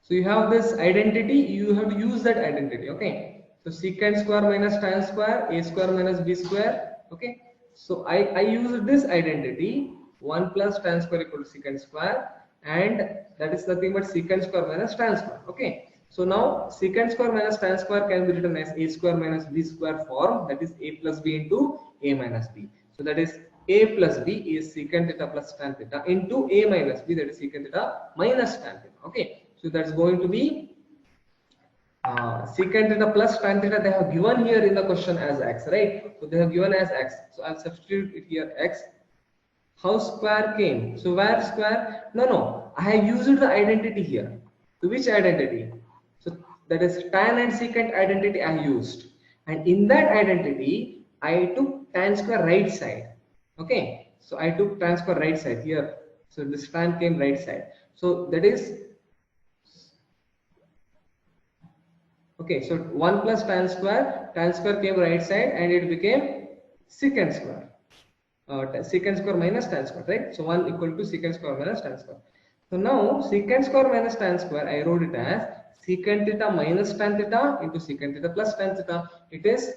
So you have this identity, you have to use that identity. Okay, so secant square minus tan square, a square minus b square. Okay, so I use this identity, 1 plus tan square equal to secant square, and that is nothing but secant square minus tan square. Okay, so now secant square minus tan square can be written as a square minus b square form, that is a plus b into a minus b. So that is a plus b is secant theta plus tan theta into a minus b, that is secant theta minus tan theta. Okay, so that's going to be secant theta plus tan theta. They have given here in the question as x, right? So they have given as x. So I'll substitute it here x. How square came? So where square? No, I have used the identity here. So which identity? So that is tan and secant identity I used, and in that identity I took tan square right side. Okay, so I took tan square right side here. So this tan came right side. So that is okay. So 1 plus tan square came right side and it became secant square. Secant square minus tan square, right? So 1 equal to secant square minus tan square. So now secant square minus tan square, I wrote it as secant theta minus tan theta into secant theta plus tan theta. It is,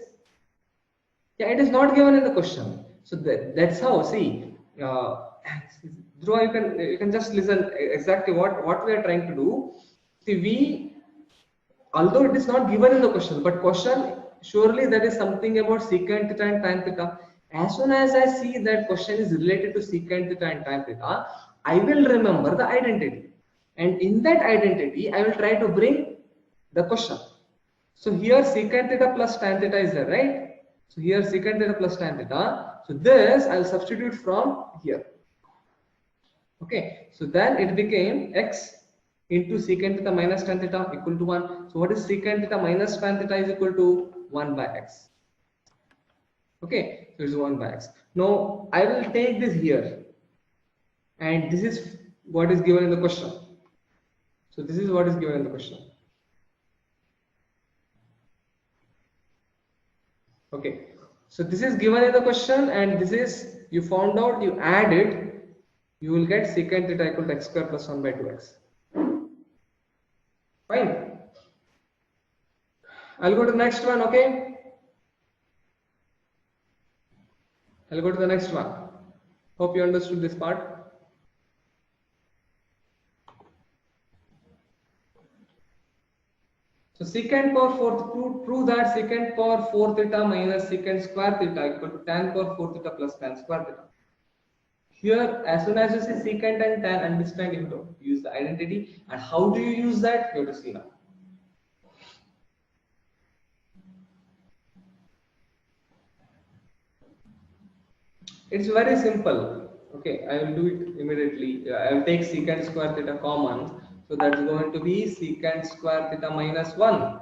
yeah, it is not given in the question. So that's how, see, Dhruva, you can just listen exactly what we are trying to do. See, although it is not given in the question, but question surely there is something about secant theta and tan theta. As soon as I see that question is related to secant theta and tan theta, I will remember the identity, and in that identity I will try to bring the question. So here secant theta plus tan theta is there, right? So here secant theta plus tan theta. So this I'll substitute from here. Okay, so then it became x into secant theta minus tan theta equal to 1. So what is secant theta minus tan theta is equal to 1 by x. Okay, so it's 1 by x. Now I will take this here, and this is what is given in the question. So this is what is given in the question. Okay, so this is given in the question, and this is, you found out, you add it, you will get secant theta equal to x square plus 1 by 2x. Fine. I'll go to the next one. Okay, I'll go to the next one. Hope you understood this part. So secant power 4, prove that secant power 4 theta minus secant square theta equal to tan power 4 theta plus tan square theta. Here, as soon as you see secant and tan, understand, you have to use the identity. And how do you use that? You have to see now. It's very simple. Okay, I will do it immediately. I will take secant square theta common. So that's going to be secant square theta minus 1.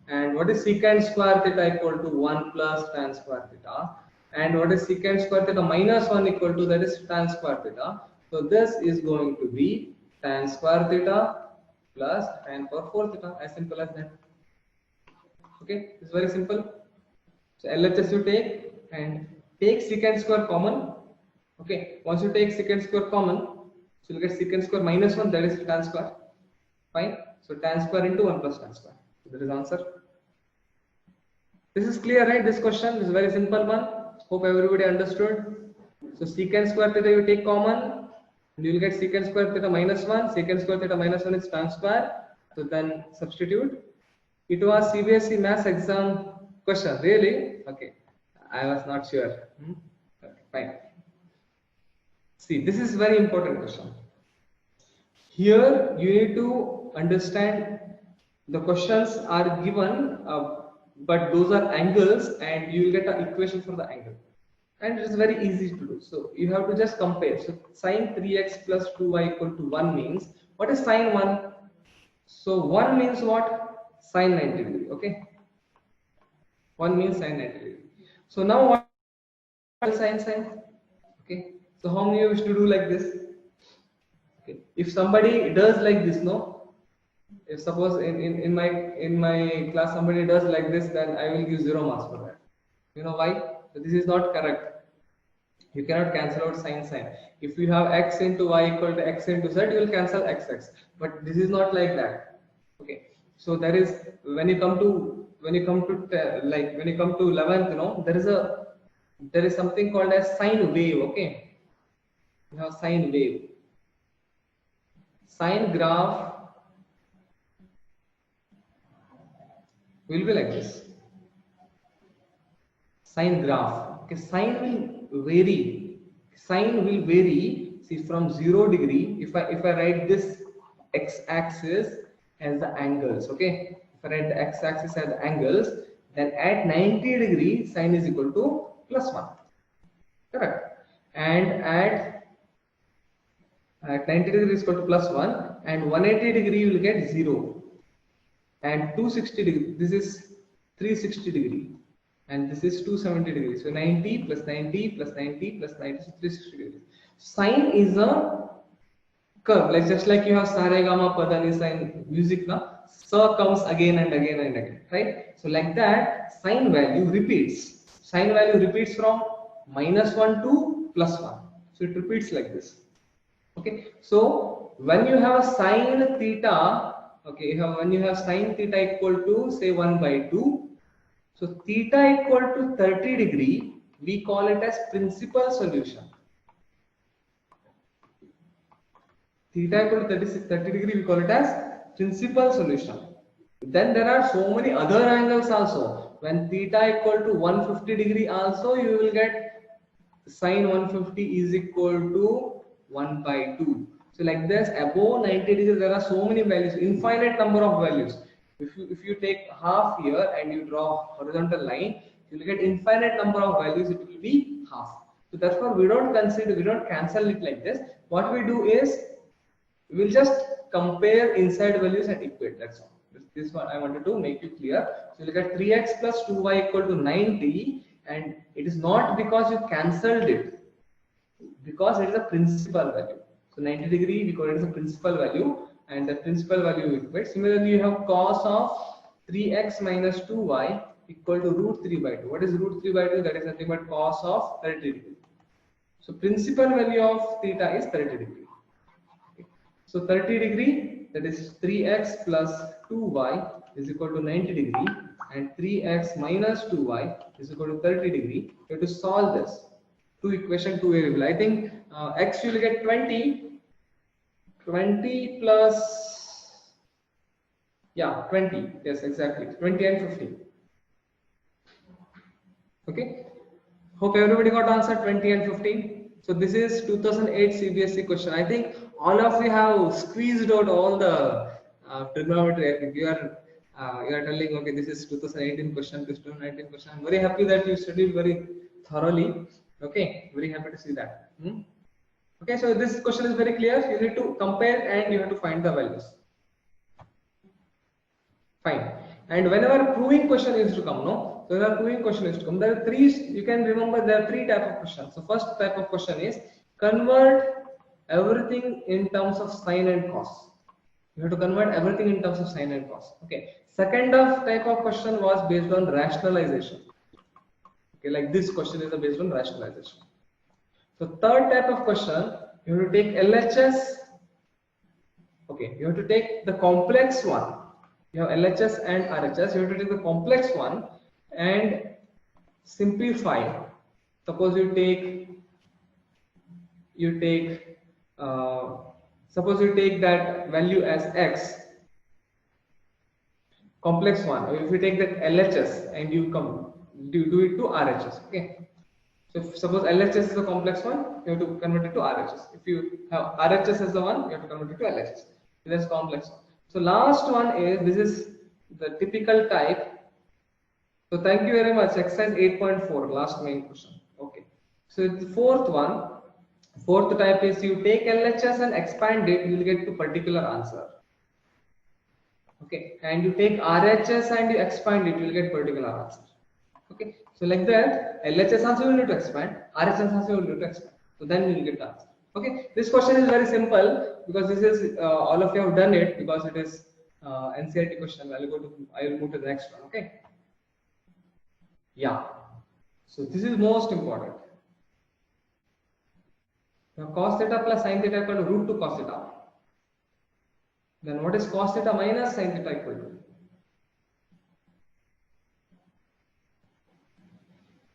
And what is secant square theta equal to 1 plus tan square theta? And what is secant square theta minus 1 equal to, that is tan square theta. So this is going to be tan square theta plus tan power 4 theta, as simple as that. Okay, it's very simple. So LHS you take, and take secant square common. Okay, once you take secant square common, so you'll get secant square minus 1, that is tan square. Fine. So tan square into 1 plus tan square. So that is answer. This is clear, right? This question is a very simple one. Hope everybody understood. So secant square theta you take common, and you will get secant square theta minus 1. Secant square theta minus 1 is tan square. So then substitute. It was CBSE maths exam question. Really? Okay. I was not sure. Okay, fine. See, this is very important question. Here you need to understand the questions are given, but those are angles, and you will get an equation for the angle. And it is very easy to do. So you have to just compare. So sine 3x plus 2y equal to 1 means, what is sine 1? So 1 means what? Sine 90 degree. Okay. 1 means sine 90 degree. So now what is sine? Okay. So how many of you to do like this? Okay. If somebody does like this, no, if suppose in my class somebody does like this, then I will give 0 marks for that. You know why? So this is not correct. You cannot cancel out sine. If you have x into y equal to x into z, you will cancel x. But this is not like that. Okay. So there is, when you come to 11th, you know, there is something called as sine wave. Okay. You have sine wave. Sine graph will be like this. Sine graph. Okay, sine will vary. Sine will vary. See, from 0 degree. If I write this x-axis as the angles. Okay. If I write the x-axis as the angles, then at 90 degree, sine is equal to plus 1. Correct. And at 90 degree is equal to plus 1, and 180 degree you will get 0. And 260 degree, this is 360 degree, and this is 270 degrees. So 90 plus 90 plus 90 plus 90, so 360 degrees. Sine is a curve, like just like you have sa re ga ma pa dha ni sa in music, na sa comes again and again and again, right? So like that, sine value repeats. Sine value repeats from -1 to +1. So it repeats like this. Okay, so when you have a sine theta, okay, when you have sine theta equal to say 1/2, so theta equal to 30 degree, we call it as principal solution. Theta equal to 30 degree, we call it as principal solution. Then there are so many other angles also. When theta equal to 150 degree also, you will get sine 150 is equal to 1/2. So like this, above 90 degrees, there are so many values, infinite number of values. If you take half here and you draw horizontal line, you will get infinite number of values. It will be half. So therefore, we don't cancel it like this. What we do is, we will just compare inside values and equate. That's all. This one I wanted to make you clear. So look at 3x plus 2y equal to 90, and it is not because you cancelled it, because it is a principal value. So 90 degree, we call it as a principal value, and the principal value we equate. Similarly, you have cos of 3x minus 2y equal to √3/2. What is √3/2? That is nothing but cos of 30 degree. So principal value of theta is 30 degree. Okay. So 30 degree, that is 3x plus 2y is equal to 90 degree, and 3x minus 2y is equal to 30 degree. You have to solve this. Two equation, two variable. I think x you will get 20 plus, yeah, 20. Yes, exactly. 20 and 50. Okay. Hope everybody got answer 20 and 50. So this is 2008 CBSE question. I think all of you have squeezed out all the trigonometry. You are telling, okay, this is 2018 question, this 2019 question. I'm very happy that you studied very thoroughly. Okay, very happy to see that. Okay, so this question is very clear. You need to compare and you have to find the values. Fine. And whenever proving question is to come, no, so whenever proving question is to come, there are three. You can remember there are three type of questions. So first type of question is convert everything in terms of sine and cos. You have to convert everything in terms of sine and cos. Okay. Second type of question was based on rationalization. Okay, like this question is based on rationalization. So third type of question, you have to take LHS. Okay, you have to take the complex one. You have LHS and RHS. You have to take the complex one and simplify. Suppose you take suppose you take that value as x, complex one. Or if you take that LHS and you do it to RHS. Okay. So if suppose LHS is the complex one, you have to convert it to RHS. If you have RHS as the one, you have to convert it to LHS. That's complex one. So last one is, this is the typical type. So thank you very much. Exercise 8.4, last main question. Okay. So the fourth type is you take LHS and expand it, you will get to particular answer. Okay. And you take RHS and you expand it, you will get particular answer. Okay. So like that, LHS also you need to expand, RHS also you need to expand. So then you will get the answer. Okay. This question is very simple because this is all of you have done it because it is NCERT question. I will move to the next one. Okay. Yeah. So this is most important. Now cos theta plus sin theta equal to root 2 cos theta. Then what is cos theta minus sin theta equal to?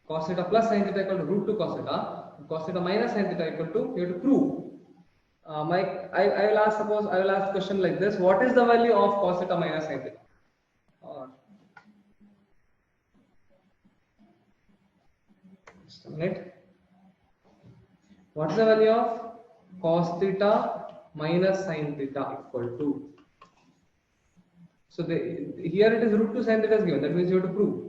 Cos theta plus sin theta equal to root 2 cos theta. Cos theta minus sin theta equal to, you have to prove. I will ask, suppose I will ask question like this: what is the value of cos theta minus sin theta? Just a minute. What is the value of cos theta minus sin theta equal to? So here it is root 2 sin theta is given. That means you have to prove.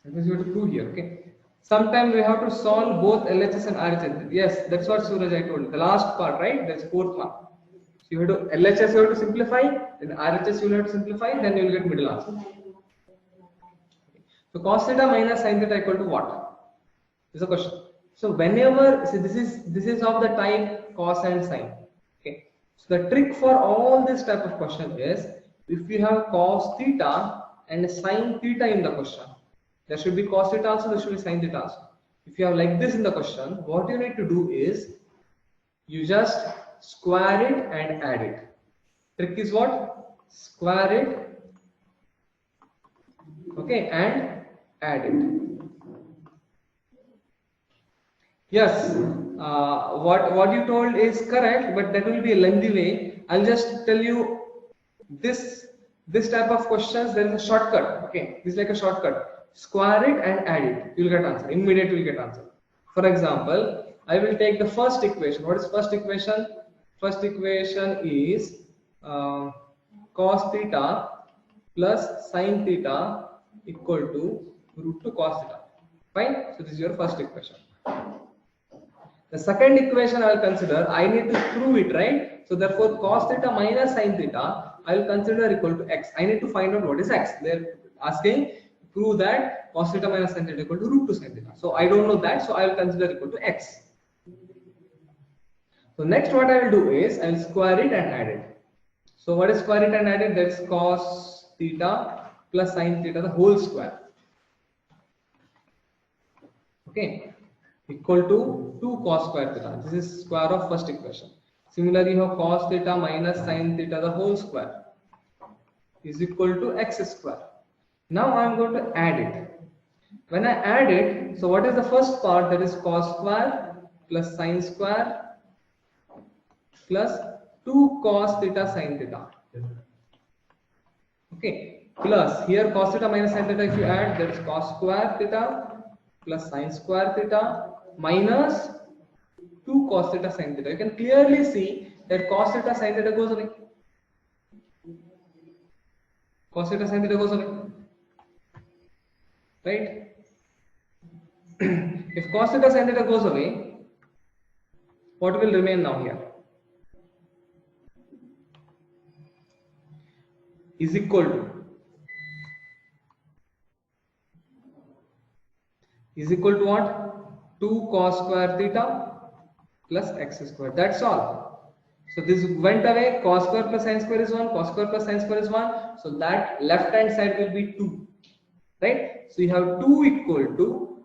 That means you have to prove here. Okay. Sometimes we have to solve both LHS and RHS. Yes, that's what Suraj I told. The last part, right? That's fourth one. So you have to LHS you have to simplify, then RHS you will have to simplify, then you will get middle answer. So cos theta minus sin theta equal to what? This is a question. So whenever, see, this is of the type cos and sin. Okay. So the trick for all this type of question is, if you have cos theta and sin theta in the question, there should be cos theta also, there should be sin theta also. If you have like this in the question, what you need to do is, you just square it and add it. Trick is what? Square it, okay, and add it. Yes, what you told is correct, but that will be a lengthy way. I'll just tell you this type of questions. There is a shortcut. Okay, it's like a shortcut. Square it and add it. You'll get answer. Immediately you'll get answer. For example, I will take the first equation. What is first equation? First equation is cos theta plus sin theta equal to root 2 cos theta. Fine. So this is your first equation. The second equation I will consider, I need to prove it, right? So therefore cos theta minus sin theta I will consider equal to x. I need to find out what is x. They're asking prove that cos theta minus sin theta equal to root 2 sin theta. So I don't know that, so I will consider equal to x. So next what I will do is I will square it and add it. So what is square it and add it? That's cos theta plus sin theta the whole square. Okay. Equal to 2 cos square theta. This is square of first equation. Similarly, you have cos theta minus sin theta the whole square is equal to x square. Now I am going to add it. When I add it, so what is the first part? That is cos square plus sin square plus 2 cos theta sin theta. Okay. Plus here cos theta minus sin theta, if you add, that is cos square theta plus sin square theta minus 2 cos theta sin theta. You can clearly see that cos theta sin theta goes away. Cos theta sin theta goes away. Right? If cos theta sin theta goes away, what will remain now here? Is equal to what? 2 cos square theta plus x square. That's all. So this went away. Cos square plus sin square is 1. Cos square plus sin square is 1. So that left hand side will be 2. right? So you have 2 equal to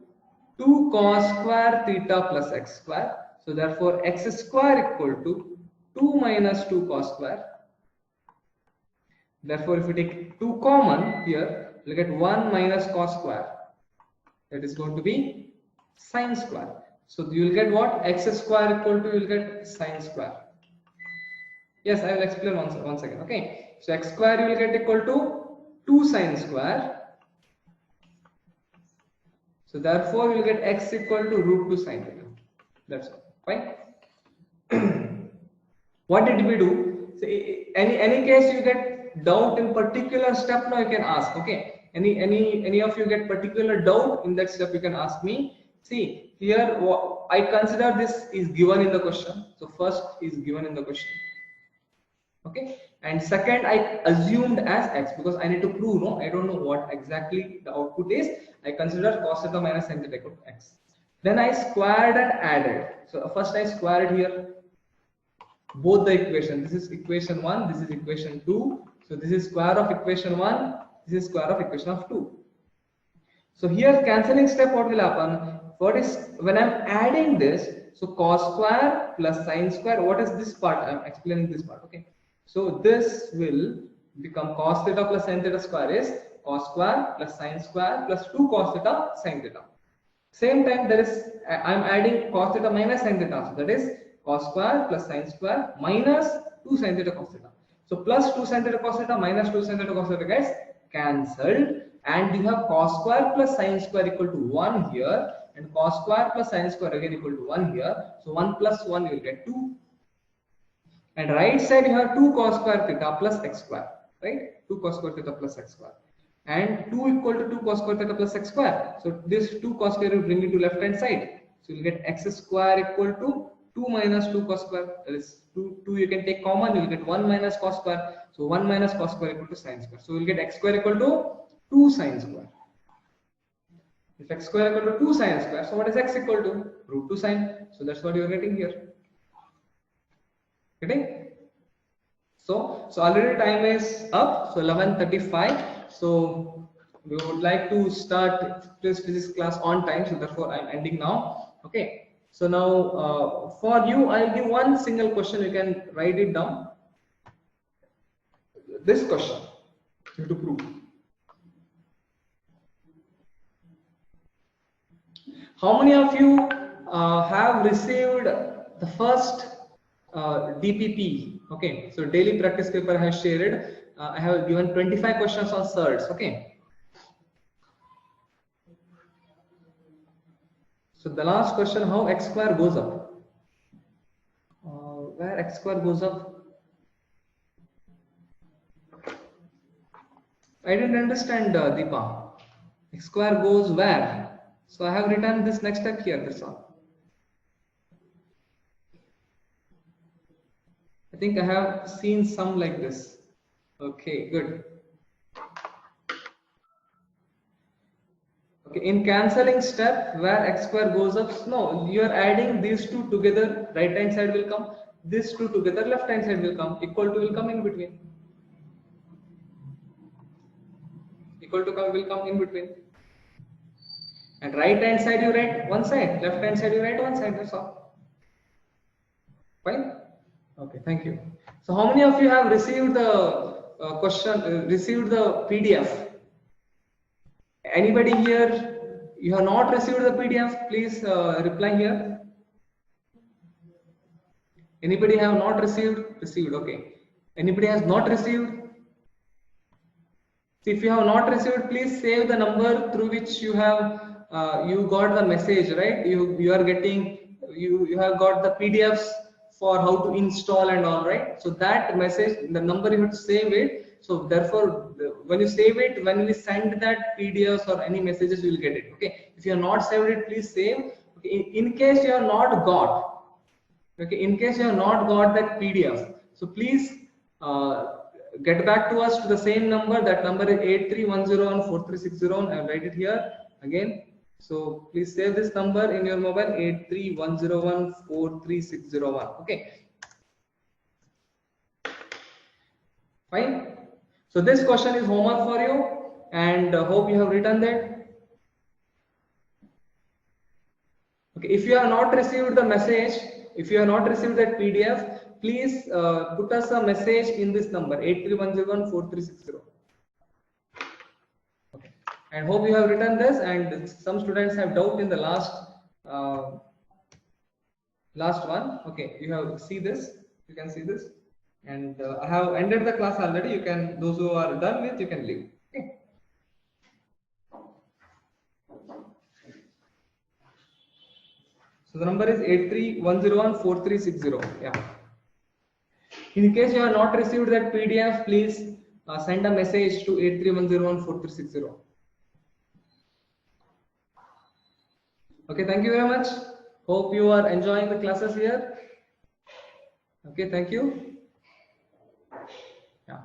2 cos square theta plus x square. So therefore x square equal to 2 minus 2 cos square. Therefore if you take 2 common here, you get 1 minus cos square. That is going to be sine square. So you will get what? X square equal to, you will get sine square. Yes, I will explain once again. Okay. So x square you will get equal to 2 sine square. So therefore you will get x equal to root 2 sine theta. That's all. Fine. What did we do? So any case you get doubt in particular step, now you can ask. Okay. Any of you get particular doubt in that step, you can ask me. See here, I consider this is given in the question. So first is given in the question. Okay, and second I assumed as x because I need to prove, no, I don't know what exactly the output is. I consider cos theta minus sin theta equal to x. Then I squared and added. So first I squared here both the equation. This is equation 1, this is equation 2. So this is square of equation 1, this is square of equation of 2. So here cancelling step, what will happen? What is when I'm adding this? So cos square plus sine square. What is this part? I'm explaining this part. Okay. So this will become cos theta plus sin theta square is cos square plus sine square plus 2 cos theta sin theta. Same time there is I'm adding cos theta minus sin theta. So that is cos square plus sine square minus 2 sin theta cos theta. So plus 2 sin theta cos theta minus 2 sin theta cos theta gets cancelled, and you have cos square plus sine square equal to 1 here, and cos square plus sine square again equal to 1 here. So 1 plus 1 you will get 2. And right side you have 2 cos square theta plus x square, right? 2 cos square theta plus x square. And 2 equal to 2 cos square theta plus x square. So this 2 cos square will bring it to left hand side. So you will get x square equal to 2 minus 2 cos square. That is 2 you can take common, you will get 1 minus cos square. So 1 minus cos square equal to sine square. So you will get x square equal to 2 sine square. If x square equal to 2 sine square, so what is x equal to? Root 2 sine. So that's what you are getting here. Getting? So already time is up. So 11:35. So we would like to start this physics class on time. So therefore I'm ending now. Okay. So now for you, I'll give one single question. You can write it down. This question you have to prove. How many of you have received the first DPP? Okay, so daily practice paper I have shared. I have given 25 questions on SERDs. Okay. So the last question: how x square goes up? Where x square goes up? I didn't understand, Deepa. X square goes where? So I have written this next step here. That's all. I think I have seen some like this. Okay, good. Okay, in cancelling step where x square goes up, no, you are adding these two together, right hand side will come, these two together, left hand side will come, equal to will come in between. Equal to will come in between. And right hand side you write one side, left hand side you write one side, that's all. Fine? Okay, thank you. So how many of you have received the received the PDF? Anybody here, you have not received the PDF, please reply here. Anybody have not received? Received, okay. Anybody has not received? So if you have not received, please save the number through which you have you got the message, right? You are getting, you have got the PDFs for how to install and all, right? So that message, the number you have to save it. So therefore, when you save it, when we send that PDFs or any messages, you will get it. Okay. If you have not saved it, please save. Okay. In case you have not got, okay, in case you have not got that PDF, so please get back to us to the same number. That number is 8310143601. I'll write it here again. So please save this number in your mobile, 8310143601. Okay. Fine. So this question is homework for you. and hope you have written that. Okay, if you have not received the message, if you have not received that PDF, please put us a message in this number 831014360. Okay, and hope you have written this. And some students have doubt in the uh, last one. Okay, you have see this. You can see this, and I have ended the class already. You can, those who are done with, you can leave. Okay. So the number is 831014360. Yeah. In case you have not received that PDF, please send a message to 831014360. Okay, thank you very much. Hope you are enjoying the classes here. Okay, thank you. Yeah.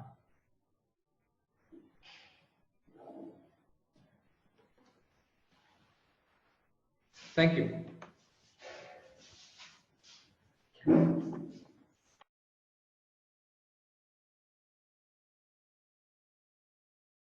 Thank you.